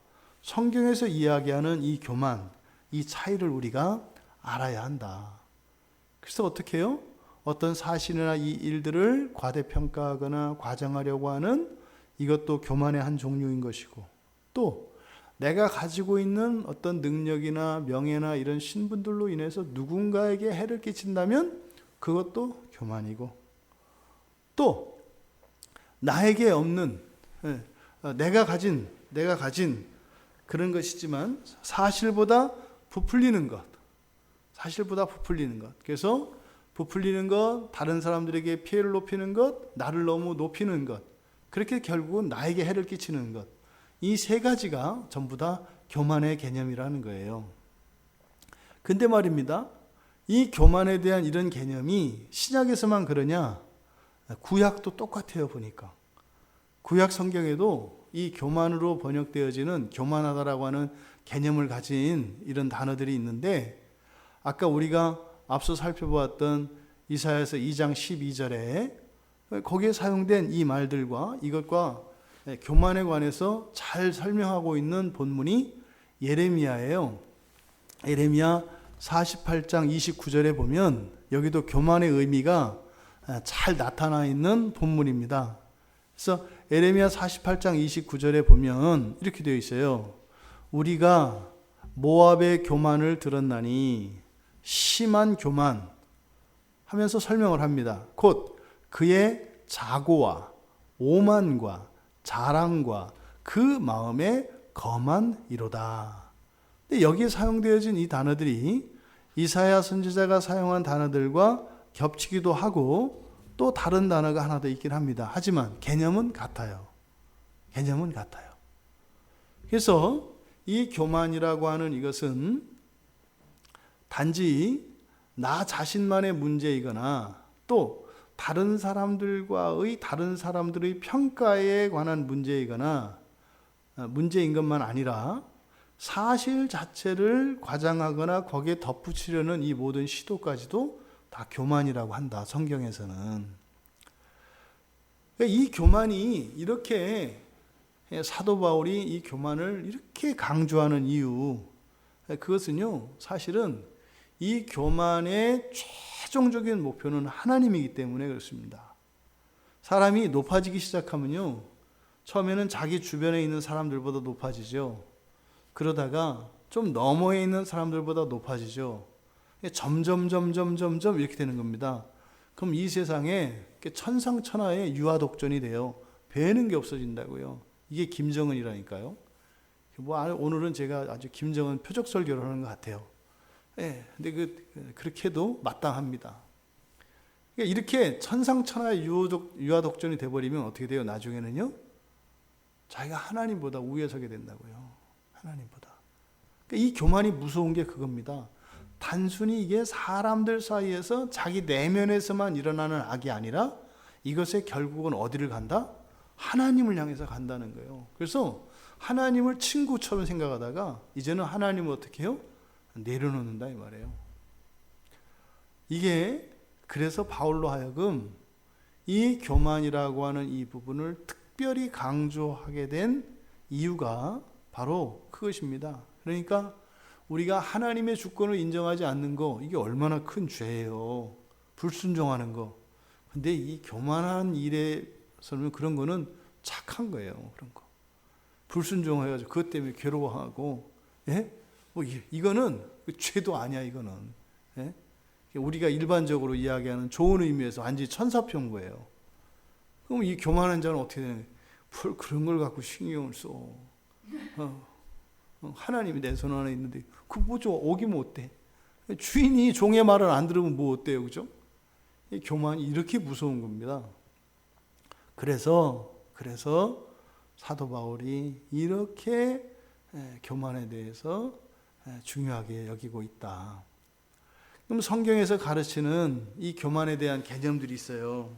성경에서 이야기하는 이 교만, 이 차이를 우리가 알아야 한다. 그래서 어떻게 해요? 어떤 사실이나 이 일들을 과대평가하거나 과장하려고 하는 이것도 교만의 한 종류인 것이고, 또 내가 가지고 있는 어떤 능력이나 명예나 이런 신분들로 인해서 누군가에게 해를 끼친다면 그것도 교만이고, 또 나에게 없는, 내가 가진 그런 것이지만 사실보다 부풀리는 것. 그래서 부풀리는 것, 다른 사람들에게 피해를 높이는 것, 나를 너무 높이는 것, 그렇게 결국은 나에게 해를 끼치는 것, 이 세 가지가 전부 다 교만의 개념이라는 거예요. 근데 말입니다, 이 교만에 대한 이런 개념이 신약에서만 그러냐? 구약도 똑같아요. 보니까 구약 성경에도 이 교만으로 번역되어지는 교만하다라고 하는 개념을 가진 이런 단어들이 있는데, 아까 우리가 앞서 살펴보았던 이사야서 2장 12절에 거기에 사용된 이 말들과 이것과 교만에 관해서 잘 설명하고 있는 본문이 예레미야예요. 예레미야 48장 29절에 보면 여기도 교만의 의미가 잘 나타나 있는 본문입니다. 그래서 에레미야 48장 29절에 보면 이렇게 되어 있어요. 우리가 모압의 교만을 들었나니 심한 교만 하면서 설명을 합니다. 곧 그의 자고와 오만과 자랑과 그 마음에 거만 이로다. 근데 여기에 사용되어진 이 단어들이 이사야 선지자가 사용한 단어들과 겹치기도 하고 또 다른 단어가 하나 더 있긴 합니다. 하지만 개념은 같아요. 개념은 같아요. 그래서 이 교만이라고 하는 이것은 단지 나 자신만의 문제이거나 또 다른 사람들과의 다른 사람들의 평가에 관한 문제이거나 문제인 것만 아니라 사실 자체를 과장하거나 거기에 덧붙이려는 이 모든 시도까지도 다 교만이라고 한다. 성경에서는. 이 교만이 이렇게 사도 바울이 이 교만을 이렇게 강조하는 이유, 그것은요 사실은 이 교만의 최종적인 목표는 하나님이기 때문에 그렇습니다. 사람이 높아지기 시작하면요 처음에는 자기 주변에 있는 사람들보다 높아지죠. 그러다가 좀 너머에 있는 사람들보다 높아지죠. 점점 이렇게 되는 겁니다. 그럼 이 세상에 천상천하의 유아독존이 돼요. 배는 게 없어진다고요. 이게 김정은이라니까요. 오늘은 제가 아주 김정은 표적 설교를 하는 것 같아요. 예, 근데 그렇게 해도 마땅합니다. 그러니까 이렇게 천상천하의 유아독존이 돼버리면 어떻게 돼요? 나중에는요, 자기가 하나님보다 우위에 서게 된다고요. 하나님보다. 그러니까 이 교만이 무서운 게 그겁니다. 단순히 이게 사람들 사이에서 자기 내면에서만 일어나는 악이 아니라 이것의 결국은 어디를 간다? 하나님을 향해서 간다는 거예요. 그래서 하나님을 친구처럼 생각하다가 이제는 하나님을 어떻게 해요? 내려놓는다 이 말이에요. 이게 그래서 바울로 하여금 이 교만이라고 하는 이 부분을 특별히 강조하게 된 이유가 바로 그것입니다. 그러니까 우리가 하나님의 주권을 인정하지 않는 거, 이게 얼마나 큰 죄예요. 불순종하는 거. 근데 이 교만한 일에서는 그런 거는 착한 거예요. 그런 거. 불순종해가지고 그것 때문에 괴로워하고, 예? 이거는 죄도 아니야, 이거는. 예? 우리가 일반적으로 이야기하는 좋은 의미에서 완전히 천사평구예요. 그럼 이 교만한 자는 어떻게 되냐? 그런 걸 갖고 신경을 써. 하나님이 내 손 안에 있는데 그 뭐죠? 어기면 어때? 주인이 종의 말을 안 들으면 뭐 어때요? 그죠? 이 교만이 이렇게 무서운 겁니다. 그래서 사도 바울이 이렇게 교만에 대해서 중요하게 여기고 있다. 그럼 성경에서 가르치는 이 교만에 대한 개념들이 있어요.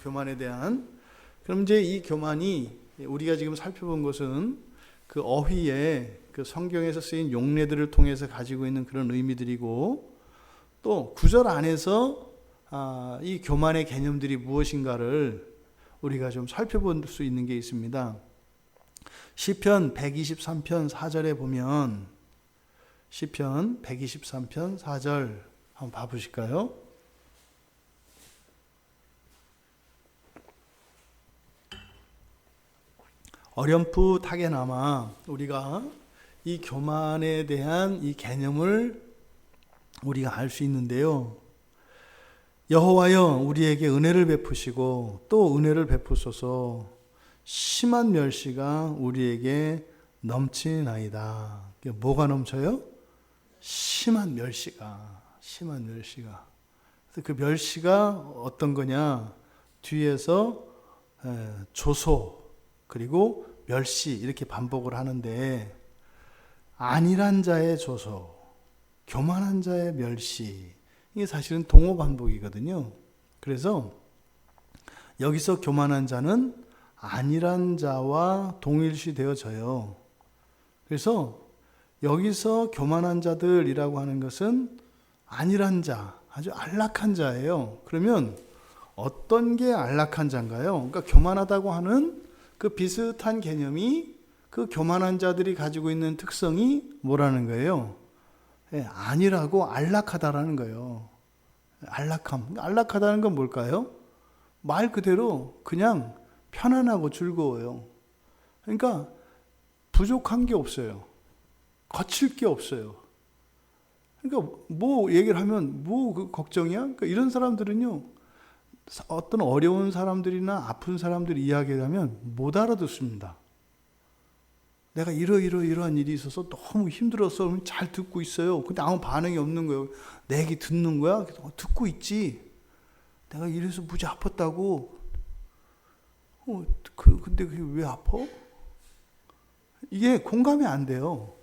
교만에 대한. 그럼 이제 이 교만이 우리가 지금 살펴본 것은 그 어휘에 그 성경에서 쓰인 용례들을 통해서 가지고 있는 그런 의미들이고, 또 구절 안에서 이 교만의 개념들이 무엇인가를 우리가 좀 살펴볼 수 있는 게 있습니다. 시편 123편 4절에 보면, 시편 123편 4절 한번 봐보실까요? 어렴풋하게나마 우리가 이 교만에 대한 이 개념을 우리가 알 수 있는데요. 여호와여 우리에게 은혜를 베푸시고 또 은혜를 베푸소서. 심한 멸시가 우리에게 넘치나이다. 뭐가 넘쳐요? 심한 멸시가. 그래서 그 멸시가 어떤 거냐? 뒤에서 조소 그리고 멸시 이렇게 반복을 하는데, 안일한 자의 조소, 교만한 자의 멸시, 이게 사실은 동어 반복이거든요. 그래서 여기서 교만한 자는 안일한 자와 동일시 되어져요. 그래서 여기서 교만한 자들이라고 하는 것은 안일한 자, 아주 안락한 자예요. 그러면 어떤 게 안락한 자인가요? 그러니까 교만하다고 하는 그 비슷한 개념이 그 교만한 자들이 가지고 있는 특성이 뭐라는 거예요? 안일하고 안락하다라는 거예요. 안락함. 안락하다는 건 뭘까요? 말 그대로 그냥 편안하고 즐거워요. 그러니까 부족한 게 없어요. 거칠 게 없어요. 그러니까 뭐 얘기를 하면 뭐 그 걱정이야? 그러니까 이런 사람들은요, 어떤 어려운 사람들이나 아픈 사람들이 이야기를 하면 못 알아듣습니다. 내가 이러한 일이 있어서 너무 힘들었어. 그러면 잘 듣고 있어요. 근데 아무 반응이 없는 거예요. 내 얘기 듣는 거야? 듣고 있지. 내가 이래서 무지 아팠다고. 근데 그게 왜 아파? 이게 공감이 안 돼요.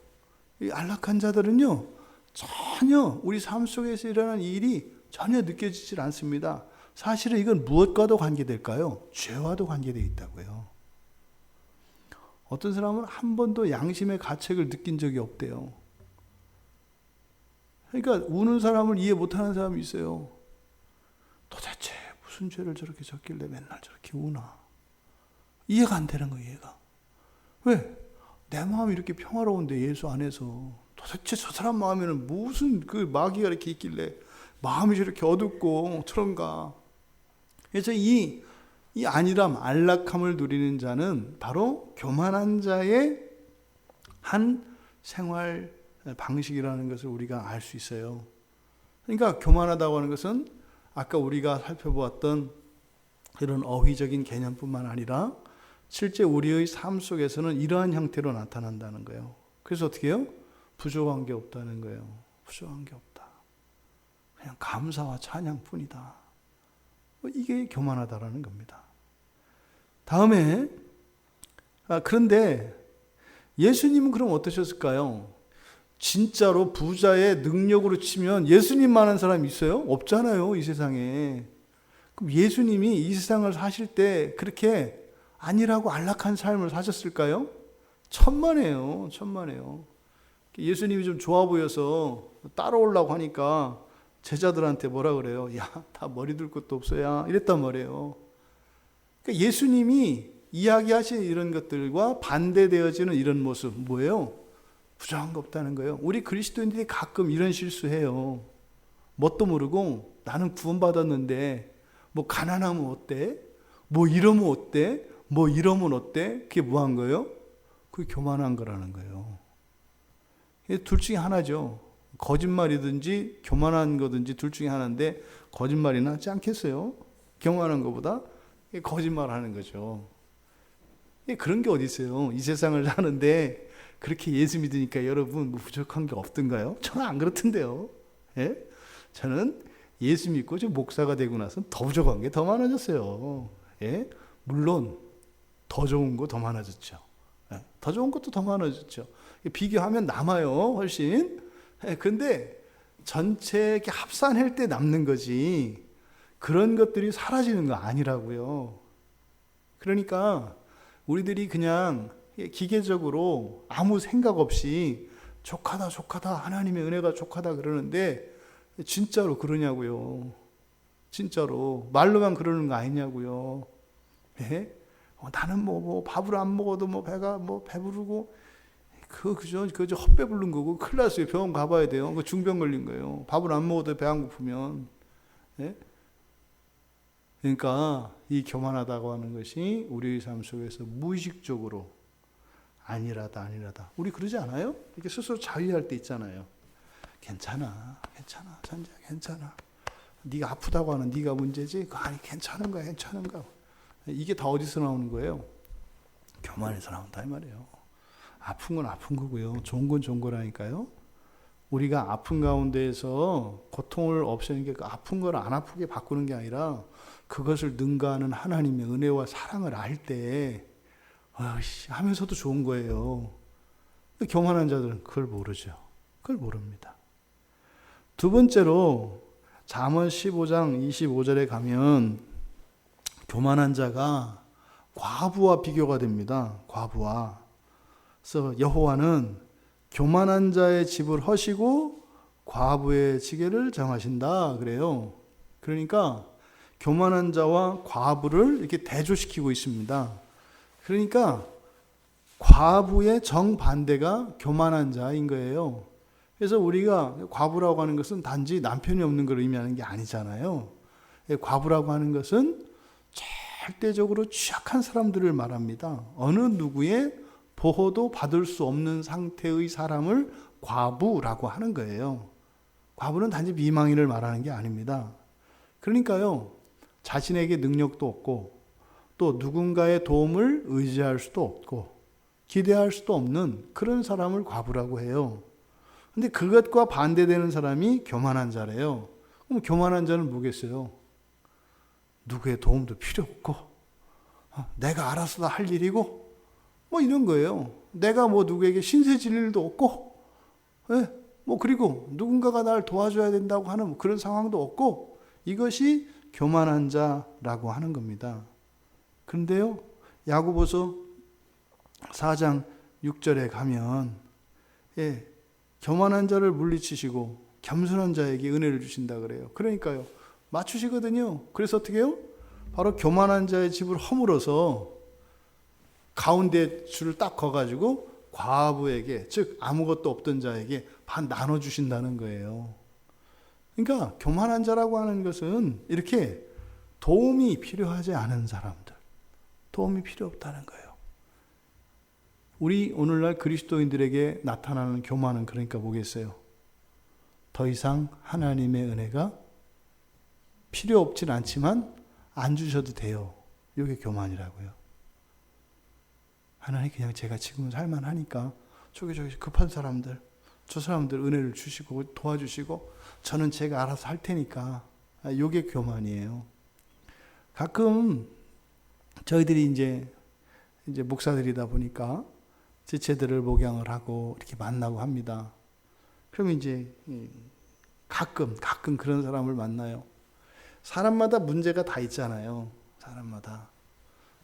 이 안락한 자들은요, 전혀 우리 삶 속에서 일어나는 일이 전혀 느껴지질 않습니다. 사실은 이건 무엇과도 관계될까요? 죄와도 관계되어 있다고요. 어떤 사람은 한 번도 양심의 가책을 느낀 적이 없대요. 그러니까 우는 사람을 이해 못하는 사람이 있어요. 도대체 무슨 죄를 저렇게 졌길래 맨날 저렇게 우나. 이해가 안 되는 거예요. 이해가. 왜? 내 마음이 이렇게 평화로운데 예수 안에서 도대체 저 사람 마음에는 무슨 그 마귀가 이렇게 있길래 마음이 저렇게 어둡고 저런가. 그래서 이 안일함, 안락함을 누리는 자는 바로 교만한 자의 한 생활 방식이라는 것을 우리가 알 수 있어요. 그러니까 교만하다고 하는 것은 아까 우리가 살펴보았던 이런 어휘적인 개념뿐만 아니라 실제 우리의 삶 속에서는 이러한 형태로 나타난다는 거예요. 그래서 어떻게 해요? 부족한 게 없다는 거예요. 부족한 게 없다. 그냥 감사와 찬양뿐이다. 이게 교만하다라는 겁니다. 다음에 그런데 예수님은 그럼 어떠셨을까요? 진짜로 부자의 능력으로 치면 예수님만한 사람이 있어요? 없잖아요, 이 세상에. 그럼 예수님이 이 세상을 사실 때 그렇게 안일하고 안락한 삶을 사셨을까요? 천만에요. 예수님이 좀 좋아 보여서 따라오려고 하니까 제자들한테 뭐라 그래요? 야, 다 머리 둘 것도 없어야 이랬단 말이에요. 그러니까 예수님이 이야기하신 이런 것들과 반대되어지는 이런 모습 뭐예요? 부정한 거 없다는 거예요. 우리 그리스도인들이 가끔 이런 실수해요. 뭣도 모르고 나는 구원받았는데 뭐 가난하면 어때? 뭐 이러면 어때? 뭐 이러면 어때? 그게 뭐 한 거예요? 그게 교만한 거라는 거예요. 둘 중에 하나죠. 거짓말이든지 교만한 거든지 둘 중에 하나인데 거짓말이 낫지 않겠어요? 교만한 것보다 거짓말하는 거죠. 그런 게 어디 있어요? 이 세상을 사는데 그렇게 예수 믿으니까 여러분 뭐 부족한 게 없던가요? 저는 안 그렇던데요. 예? 저는 예수 믿고 저 목사가 되고 나서 더 부족한 게 더 많아졌어요. 예? 물론 더 좋은 거 더 많아졌죠. 예? 더 좋은 것도 더 많아졌죠. 비교하면 남아요, 훨씬. 근데 전체 이렇게 합산할 때 남는 거지 그런 것들이 사라지는 거 아니라고요. 그러니까 우리들이 그냥 기계적으로 아무 생각 없이 족하다 하나님의 은혜가 족하다 그러는데 진짜로 그러냐고요. 진짜로 말로만 그러는 거 아니냐고요. 예? 나는 뭐 밥을 안 먹어도 뭐 배가 뭐 배부르고 그저 헛배 부른 거고 큰일 났어요. 병원 가봐야 돼요. 그 중병 걸린 거예요. 밥을 안 먹어도 배 안 고프면. 예? 그러니까 이 교만하다고 하는 것이 우리의 삶 속에서 무의식적으로 안일하다. 우리 그러지 않아요? 이렇게 스스로 자위할 때 있잖아요. 괜찮아 선재야 괜찮아. 네가 아프다고 하는 네가 문제지? 아니 괜찮은 거야. 이게 다 어디서 나오는 거예요? 교만에서 나온다 이 말이에요. 아픈 건 아픈 거고요. 좋은 건 좋은 거라니까요. 우리가 아픈 가운데에서 고통을 없애는 게 그 아픈 걸 안 아프게 바꾸는 게 아니라 그것을 능가하는 하나님의 은혜와 사랑을 알 때 하면서도 좋은 거예요. 교만한 자들은 그걸 모르죠. 그걸 모릅니다. 두 번째로 잠언 15장 25절에 가면 교만한 자가 과부와 비교가 됩니다. 과부와. 그래서 여호와는 교만한 자의 집을 허시고 과부의 지게를 정하신다 그래요. 그러니까 교만한 자와 과부를 이렇게 대조시키고 있습니다. 그러니까 과부의 정반대가 교만한 자인 거예요. 그래서 우리가 과부라고 하는 것은 단지 남편이 없는 걸 의미하는 게 아니잖아요. 과부라고 하는 것은 절대적으로 취약한 사람들을 말합니다. 어느 누구의 보호도 받을 수 없는 상태의 사람을 과부라고 하는 거예요. 과부는 단지 미망인을 말하는 게 아닙니다. 그러니까요, 자신에게 능력도 없고 또 누군가의 도움을 의지할 수도 없고 기대할 수도 없는 그런 사람을 과부라고 해요. 근데 그것과 반대되는 사람이 교만한 자래요. 그럼 교만한 자는 뭐겠어요? 누구의 도움도 필요 없고 내가 알아서 다 할 일이고 뭐 이런 거예요. 내가 뭐 누구에게 신세 질 일도 없고 뭐 그리고 누군가가 날 도와줘야 된다고 하는 그런 상황도 없고 이것이 교만한 자라고 하는 겁니다. 그런데요, 야고보서 4장 6절에 가면 교만한 자를 물리치시고 겸손한 자에게 은혜를 주신다 그래요. 그러니까요, 맞추시거든요. 그래서 어떻게 해요? 바로 교만한 자의 집을 허물어서 가운데 줄을 딱 거가지고 과부에게, 즉 아무것도 없던 자에게 반 나눠주신다는 거예요. 그러니까 교만한 자라고 하는 것은 이렇게 도움이 필요하지 않은 사람들, 도움이 필요 없다는 거예요. 우리 오늘날 그리스도인들에게 나타나는 교만은 그러니까 뭐겠어요? 더 이상 하나님의 은혜가 필요 없진 않지만 안 주셔도 돼요. 이게 교만이라고요. 하나님 그냥 제가 지금은 살만하니까 저기 급한 사람들, 저 사람들 은혜를 주시고 도와주시고 저는 제가 알아서 할 테니까, 이게 교만이에요. 가끔 저희들이 이제 목사들이다 보니까 지체들을 목양을 하고 이렇게 만나고 합니다. 그러면 이제 가끔 그런 사람을 만나요. 사람마다 문제가 다 있잖아요. 사람마다.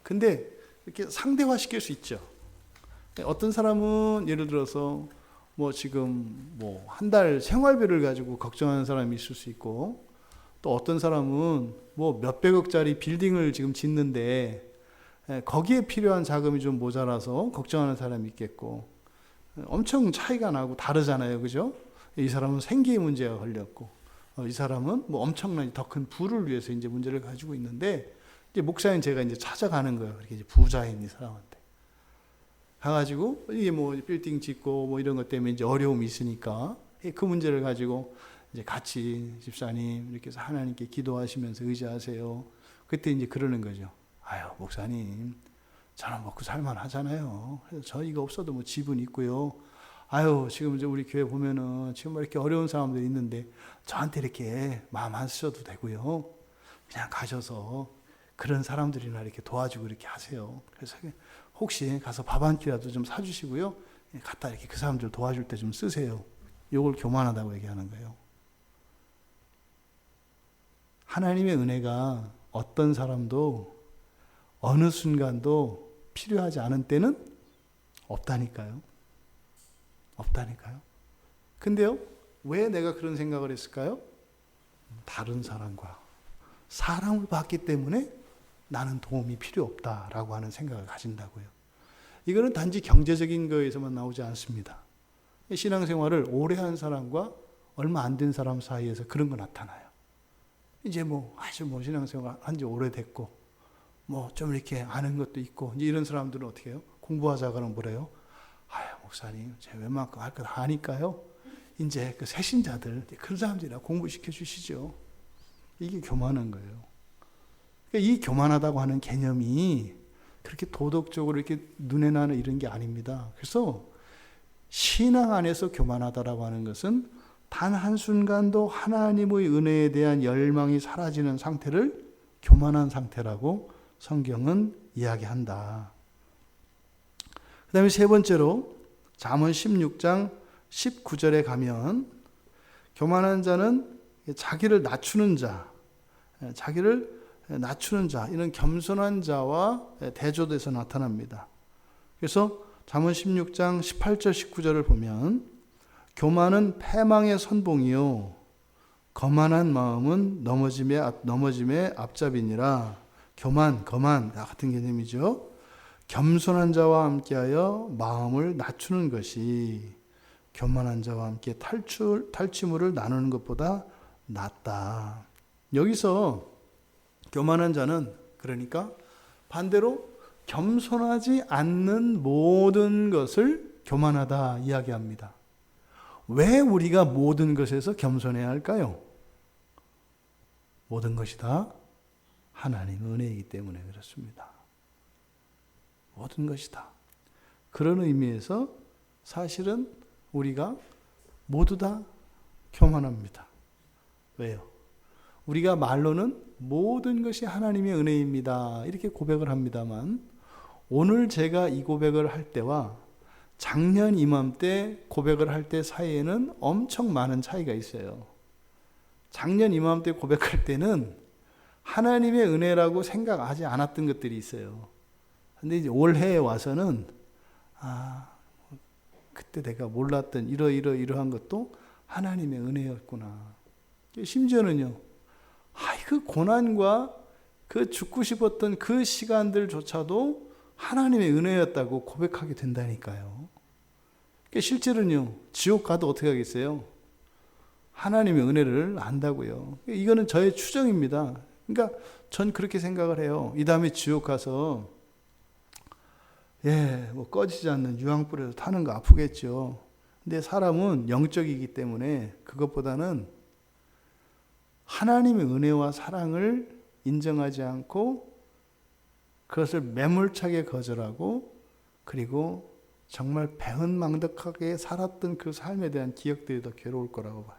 근데 이렇게 상대화 시킬 수 있죠. 어떤 사람은 예를 들어서 뭐 지금 뭐 한 달 생활비를 가지고 걱정하는 사람이 있을 수 있고, 또 어떤 사람은 뭐 몇백억짜리 빌딩을 지금 짓는데 거기에 필요한 자금이 좀 모자라서 걱정하는 사람이 있겠고, 엄청 차이가 나고 다르잖아요. 그죠? 이 사람은 생계의 문제가 걸렸고, 이 사람은 뭐 엄청나게 더 큰 부를 위해서 이제 문제를 가지고 있는데, 이제 목사님 제가 이제 찾아가는 거예요. 이렇게 이제 부자인 이 사람한테. 가가지고, 이게 뭐 빌딩 짓고 뭐 이런 것 때문에 이제 어려움이 있으니까, 그 문제를 가지고 이제 같이 집사님 이렇게 해서 하나님께 기도하시면서 의지하세요. 그때 이제 그러는 거죠. 아유, 목사님, 저는 먹고 살만 하잖아요. 그래서 저희가 없어도 뭐 집은 있고요. 아유, 지금 이제 우리 교회 보면은 지금 뭐 이렇게 어려운 사람들이 있는데 저한테 이렇게 마음 안 쓰셔도 되고요. 그냥 가셔서 그런 사람들이나 이렇게 도와주고 이렇게 하세요. 그래서 혹시 가서 밥 한 끼라도 좀 사주시고요. 갖다 이렇게 그 사람들 도와줄 때 좀 쓰세요. 이걸 교만하다고 얘기하는 거예요. 하나님의 은혜가 어떤 사람도 어느 순간도 필요하지 않은 때는 없다니까요. 없다니까요. 근데요, 왜 내가 그런 생각을 했을까요? 다른 사람과 사랑을 받기 때문에 나는 도움이 필요 없다라고 하는 생각을 가진다고요. 이거는 단지 경제적인 거에서만 나오지 않습니다. 신앙생활을 오래 한 사람과 얼마 안 된 사람 사이에서 그런 거 나타나요. 이제 뭐 아주 뭐 신앙생활 한 지 오래됐고 뭐 좀 이렇게 아는 것도 있고, 이제 이런 사람들은 어떻게 해요? 공부하자가는 뭐래요? 아유, 목사님, 제가 웬만큼 할 거 다 아니까요. 이제 그 새신자들, 그런 사람들이라 공부시켜 주시죠. 이게 교만한 거예요. 그러니까 이 교만하다고 하는 개념이 그렇게 도덕적으로 이렇게 눈에 나는 이런 게 아닙니다. 그래서 신앙 안에서 교만하다라고 하는 것은 단 한순간도 하나님의 은혜에 대한 열망이 사라지는 상태를 교만한 상태라고 성경은 이야기한다. 그 다음에 세 번째로 잠언 16장 19절에 가면 교만한 자는 자기를 낮추는 자, 이런 겸손한 자와 대조돼서 나타납니다. 그래서 잠언 16장 18절 19절을 보면 교만은 패망의 선봉이요 거만한 마음은 넘어짐의 앞잡이니라. 거만 같은 개념이죠. 겸손한 자와 함께하여 마음을 낮추는 것이 교만한 자와 함께 탈취물을 나누는 것보다 낫다. 여기서 교만한 자는 그러니까 반대로 겸손하지 않는 모든 것을 교만하다 이야기합니다. 왜 우리가 모든 것에서 겸손해야 할까요? 모든 것이 다 하나님의 은혜이기 때문에 그렇습니다. 모든 것이 다. 그런 의미에서 사실은 우리가 모두 다 교만합니다. 왜요? 우리가 말로는 모든 것이 하나님의 은혜입니다. 이렇게 고백을 합니다만 오늘 제가 이 고백을 할 때와 작년 이맘때 고백을 할 때 사이에는 엄청 많은 차이가 있어요. 작년 이맘때 고백할 때는 하나님의 은혜라고 생각하지 않았던 것들이 있어요. 근데 이제 올해에 와서는 그때 내가 몰랐던 이러한 것도 하나님의 은혜였구나. 심지어는요, 그 고난과 그 죽고 싶었던 그 시간들조차도 하나님의 은혜였다고 고백하게 된다니까요. 그러니까 실제로는요, 지옥 가도 어떻게 하겠어요? 하나님의 은혜를 안다고요. 이거는 저의 추정입니다. 그러니까 전 그렇게 생각을 해요. 이 다음에 지옥 가서 꺼지지 않는 유황불에서 타는 거 아프겠죠. 근데 사람은 영적이기 때문에 그것보다는 하나님의 은혜와 사랑을 인정하지 않고 그것을 매몰차게 거절하고 그리고 정말 배은망덕하게 살았던 그 삶에 대한 기억들이 더 괴로울 거라고 봐요.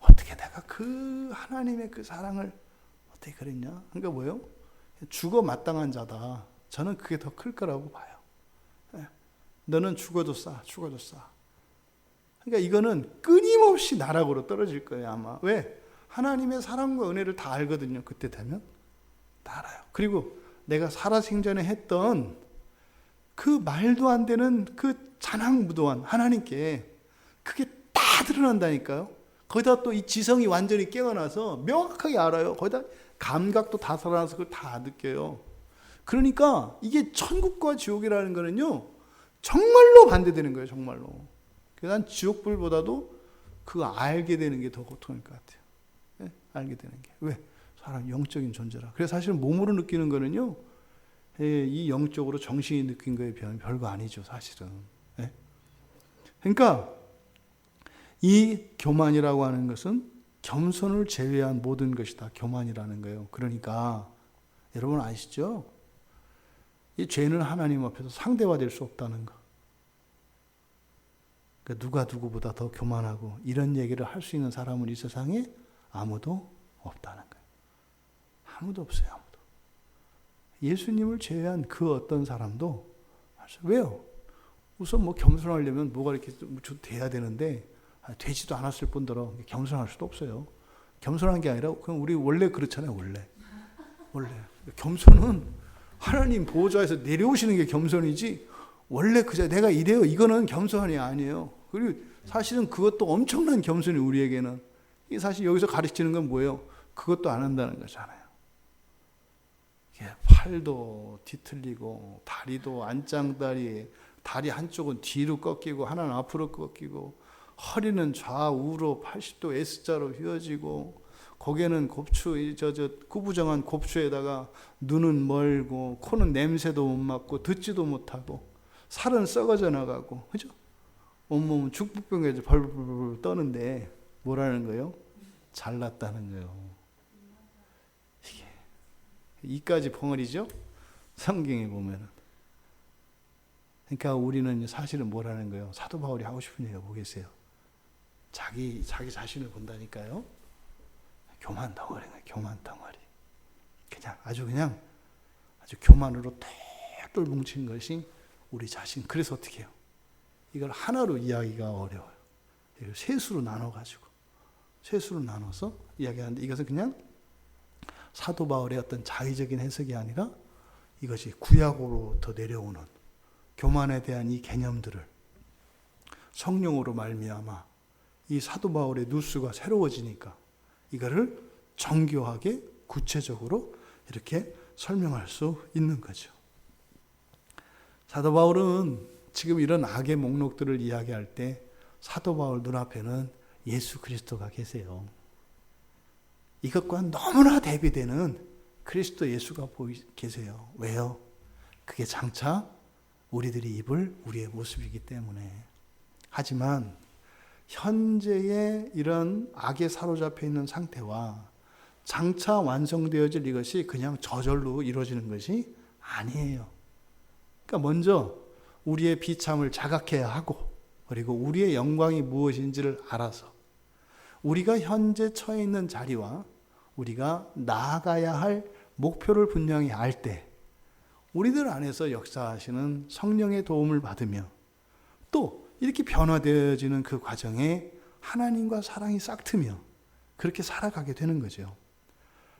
어떻게 내가 그 하나님의 그 사랑을 어떻게 그랬냐? 그러니까 뭐예요? 죽어 마땅한 자다. 저는 그게 더 클 거라고 봐요. 너는 죽어도 싸. 그러니까 이거는 끊임없이 나락으로 떨어질 거예요, 아마. 왜? 하나님의 사랑과 은혜를 다 알거든요. 그때 되면 다 알아요. 그리고 내가 살아생전에 했던 그 말도 안 되는 그 잔악무도한 하나님께 그게 다 드러난다니까요. 거기다 또 이 지성이 완전히 깨어나서 명확하게 알아요. 거기다 감각도 다 살아나서 그걸 다 느껴요. 그러니까 이게 천국과 지옥이라는 거는요, 정말로 반대되는 거예요, 정말로. 그래서 난 지옥불보다도 그거 알게 되는 게 더 고통일 것 같아요. 네? 알게 되는 게. 왜? 사람 영적인 존재라. 그래서 사실 몸으로 느끼는 거는요, 이 영적으로 정신이 느낀 거에 비하면 별거 아니죠, 사실은. 네? 그러니까 이 교만이라고 하는 것은 겸손을 제외한 모든 것이 다 교만이라는 거예요. 그러니까 여러분 아시죠? 이 죄는 하나님 앞에서 상대화될 수 없다는 거. 그러니까 누가 누구보다 더 교만하고 이런 얘기를 할 수 있는 사람은 이 세상에 아무도 없다는 거예요. 아무도 없어요, 아무도. 예수님을 제외한 그 어떤 사람도. 왜요? 우선 뭐 겸손하려면 뭐가 이렇게 좀 돼야 되는데 되지도 않았을 뿐더러 겸손할 수도 없어요. 겸손한 게 아니라 그냥 우리 원래 그렇잖아요, 원래. 겸손은 하나님 보호자에서 내려오시는 게 겸손이지 원래 그저 내가 이래요, 이거는 겸손이 아니에요. 그리고 사실은 그것도 엄청난 겸손이 우리에게는. 이게 사실 여기서 가르치는 건 뭐예요? 그것도 안 한다는 거잖아요. 팔도 뒤틀리고 다리도 안짱다리, 다리 한쪽은 뒤로 꺾이고 하나는 앞으로 꺾이고 허리는 좌우로 80도 S자로 휘어지고 고개는 곱추, 구부정한 곱추에다가 눈은 멀고 코는 냄새도 못 맡고 듣지도 못하고 살은 썩어져 나가고, 그죠? 온몸은 죽부병에 벌벌 떠는데 뭐라는 거예요? 잘났다는 거예요. 이게 이까지 벙어리죠? 성경에 보면은. 그러니까 우리는 사실은 뭐라는 거예요? 사도 바울이 하고 싶은 얘기가 뭐겠어요? 자기 자신을 본다니까요. 교만 덩어리가 교만 덩어리. 아주 교만으로 똘똘 뭉친 것이 우리 자신. 그래서 어떻게 해요? 이걸 하나로 이야기가 어려워요. 이걸 셋으로 나눠가지고 셋으로 나눠서 이야기하는데 이것은 그냥 사도 바울의 어떤 자의적인 해석이 아니라 이것이 구약으로부터 내려오는 교만에 대한 이 개념들을 성령으로 말미암아 이 사도 바울의 누수가 새로워지니까 이거를 정교하게 구체적으로 이렇게 설명할 수 있는 거죠. 사도 바울은 지금 이런 악의 목록들을 이야기할 때 사도 바울 눈앞에는 예수 그리스도가 계세요. 이것과 너무나 대비되는 그리스도 예수가 계세요. 왜요? 그게 장차 우리들이 입을 우리의 모습이기 때문에. 하지만 현재의 이런 악에 사로잡혀 있는 상태와 장차 완성되어질 이것이 그냥 저절로 이루어지는 것이 아니에요. 그러니까 먼저 우리의 비참을 자각해야 하고, 그리고 우리의 영광이 무엇인지를 알아서 우리가 현재 처해 있는 자리와 우리가 나아가야 할 목표를 분명히 알 때 우리들 안에서 역사하시는 성령의 도움을 받으며 또 이렇게 변화되어지는 그 과정에 하나님과 사랑이 싹트며 그렇게 살아가게 되는 거죠.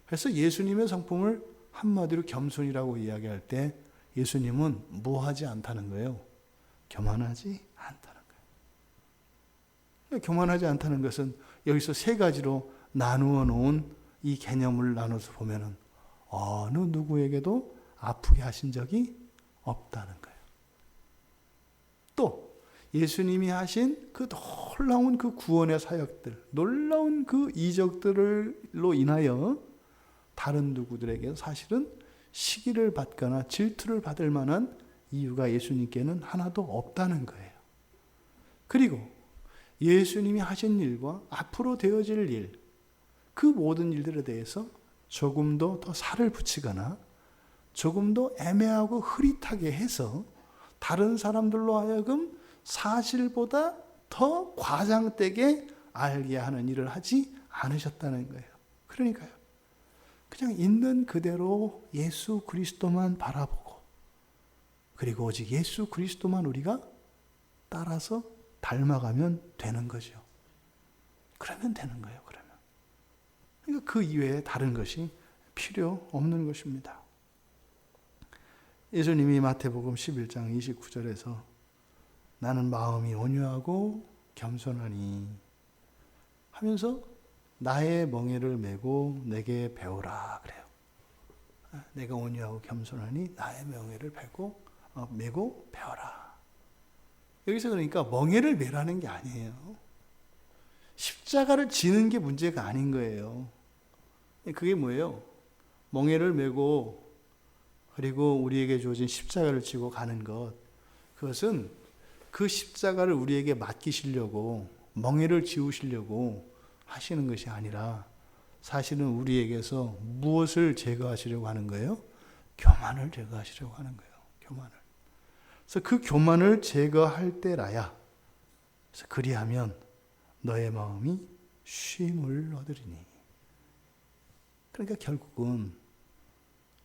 그래서 예수님의 성품을 한마디로 겸손이라고 이야기할 때 예수님은 뭐하지 않다는 거예요? 교만하지 않다는 거예요. 교만하지 않다는 것은 여기서 세 가지로 나누어 놓은 이 개념을 나눠서 보면은 어느 누구에게도 아프게 하신 적이 없다는 거예요. 또 예수님이 하신 그 놀라운 그 구원의 사역들, 놀라운 그 이적들로 인하여 다른 누구들에게 사실은 시기를 받거나 질투를 받을 만한 이유가 예수님께는 하나도 없다는 거예요. 그리고 예수님이 하신 일과 앞으로 되어질 일, 그 모든 일들에 대해서 조금도 더 살을 붙이거나 조금도 애매하고 흐릿하게 해서 다른 사람들로 하여금 사실보다 더 과장되게 알게 하는 일을 하지 않으셨다는 거예요. 그러니까요, 그냥 있는 그대로 예수 그리스도만 바라보고, 그리고 오직 예수 그리스도만 우리가 따라서 닮아가면 되는 거죠. 그러면 되는 거예요. 그러니까 그 이외에 다른 것이 필요 없는 것입니다. 예수님이 마태복음 11장 29절에서 나는 마음이 온유하고 겸손하니 하면서 나의 멍에를 메고 내게 배우라 그래요. 내가 온유하고 겸손하니 나의 멍에를 메고 배워라. 여기서 그러니까 멍에를 메라는 게 아니에요. 십자가를 지는 게 문제가 아닌 거예요. 그게 뭐예요? 멍에를 메고 그리고 우리에게 주어진 십자가를 지고 가는 것, 그것은 그 십자가를 우리에게 맡기시려고 멍에를 지우시려고 하시는 것이 아니라 사실은 우리에게서 무엇을 제거하시려고 하는 거예요? 교만을 제거하시려고 하는 거예요. 교만을. 그래서 그 교만을 제거할 때라야, 그래서 그리하면 너의 마음이 쉼을 얻으리니. 그러니까 결국은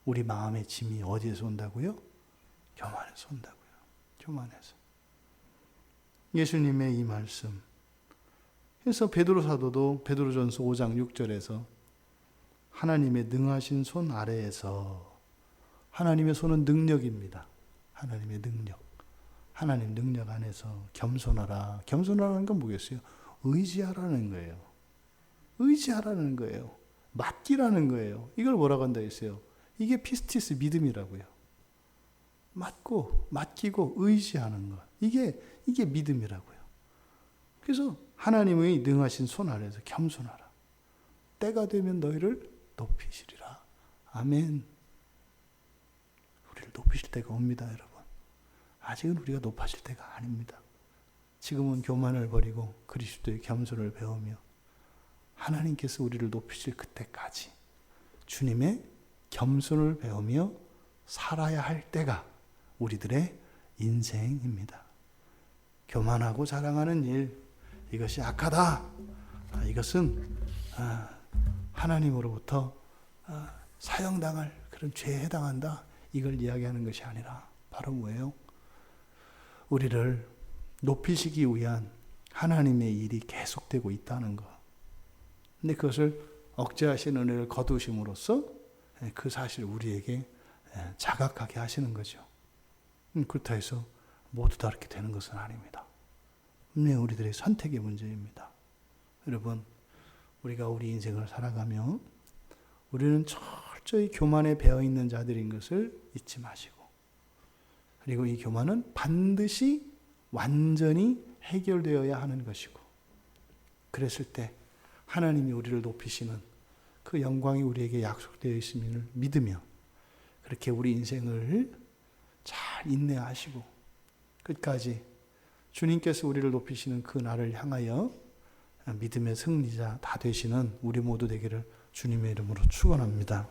우리 마음의 짐이 어디에서 온다고요? 교만에서 온다고요. 교만에서. 예수님의 이 말씀. 그래서 베드로 사도도 베드로전서 5장 6절에서 하나님의 능하신 손 아래에서, 하나님의 손은 능력입니다. 하나님의 능력. 하나님 능력 안에서 겸손하라. 겸손하라는 건 뭐겠어요? 의지하라는 거예요. 의지하라는 거예요. 맡기라는 거예요. 이걸 뭐라고 한다 했어요? 이게 피스티스 믿음이라고요. 맡기고 의지하는 것. 이게 믿음이라고요. 그래서 하나님의 능하신 손 아래에서 겸손하라. 때가 되면 너희를 높이시리라. 아멘. 우리를 높이실 때가 옵니다, 여러분. 아직은 우리가 높아질 때가 아닙니다. 지금은 교만을 버리고 그리스도의 겸손을 배우며 하나님께서 우리를 높이실 그때까지 주님의 겸손을 배우며 살아야 할 때가 우리들의 인생입니다. 교만하고 자랑하는 일, 이것이 악하다. 이것은 하나님으로부터 사형당할 그런 죄에 해당한다. 이걸 이야기하는 것이 아니라 바로 뭐예요? 우리를 높이시기 위한 하나님의 일이 계속되고 있다는 것. 근데 그것을 억제하신 은혜를 거두심으로써 그 사실을 우리에게 자각하게 하시는 거죠. 그렇다 해서 모두 다 그렇게 되는 것은 아닙니다. 우리들의 선택의 문제입니다. 여러분, 우리가 우리 인생을 살아가며 우리는 철저히 교만에 배어있는 자들인 것을 잊지 마시고, 그리고 이 교만은 반드시 완전히 해결되어야 하는 것이고, 그랬을 때 하나님이 우리를 높이시는 그 영광이 우리에게 약속되어 있음을 믿으며 그렇게 우리 인생을 잘 인내하시고 끝까지 주님께서 우리를 높이시는 그 날을 향하여 믿음의 승리자 다 되시는 우리 모두 되기를 주님의 이름으로 축원합니다.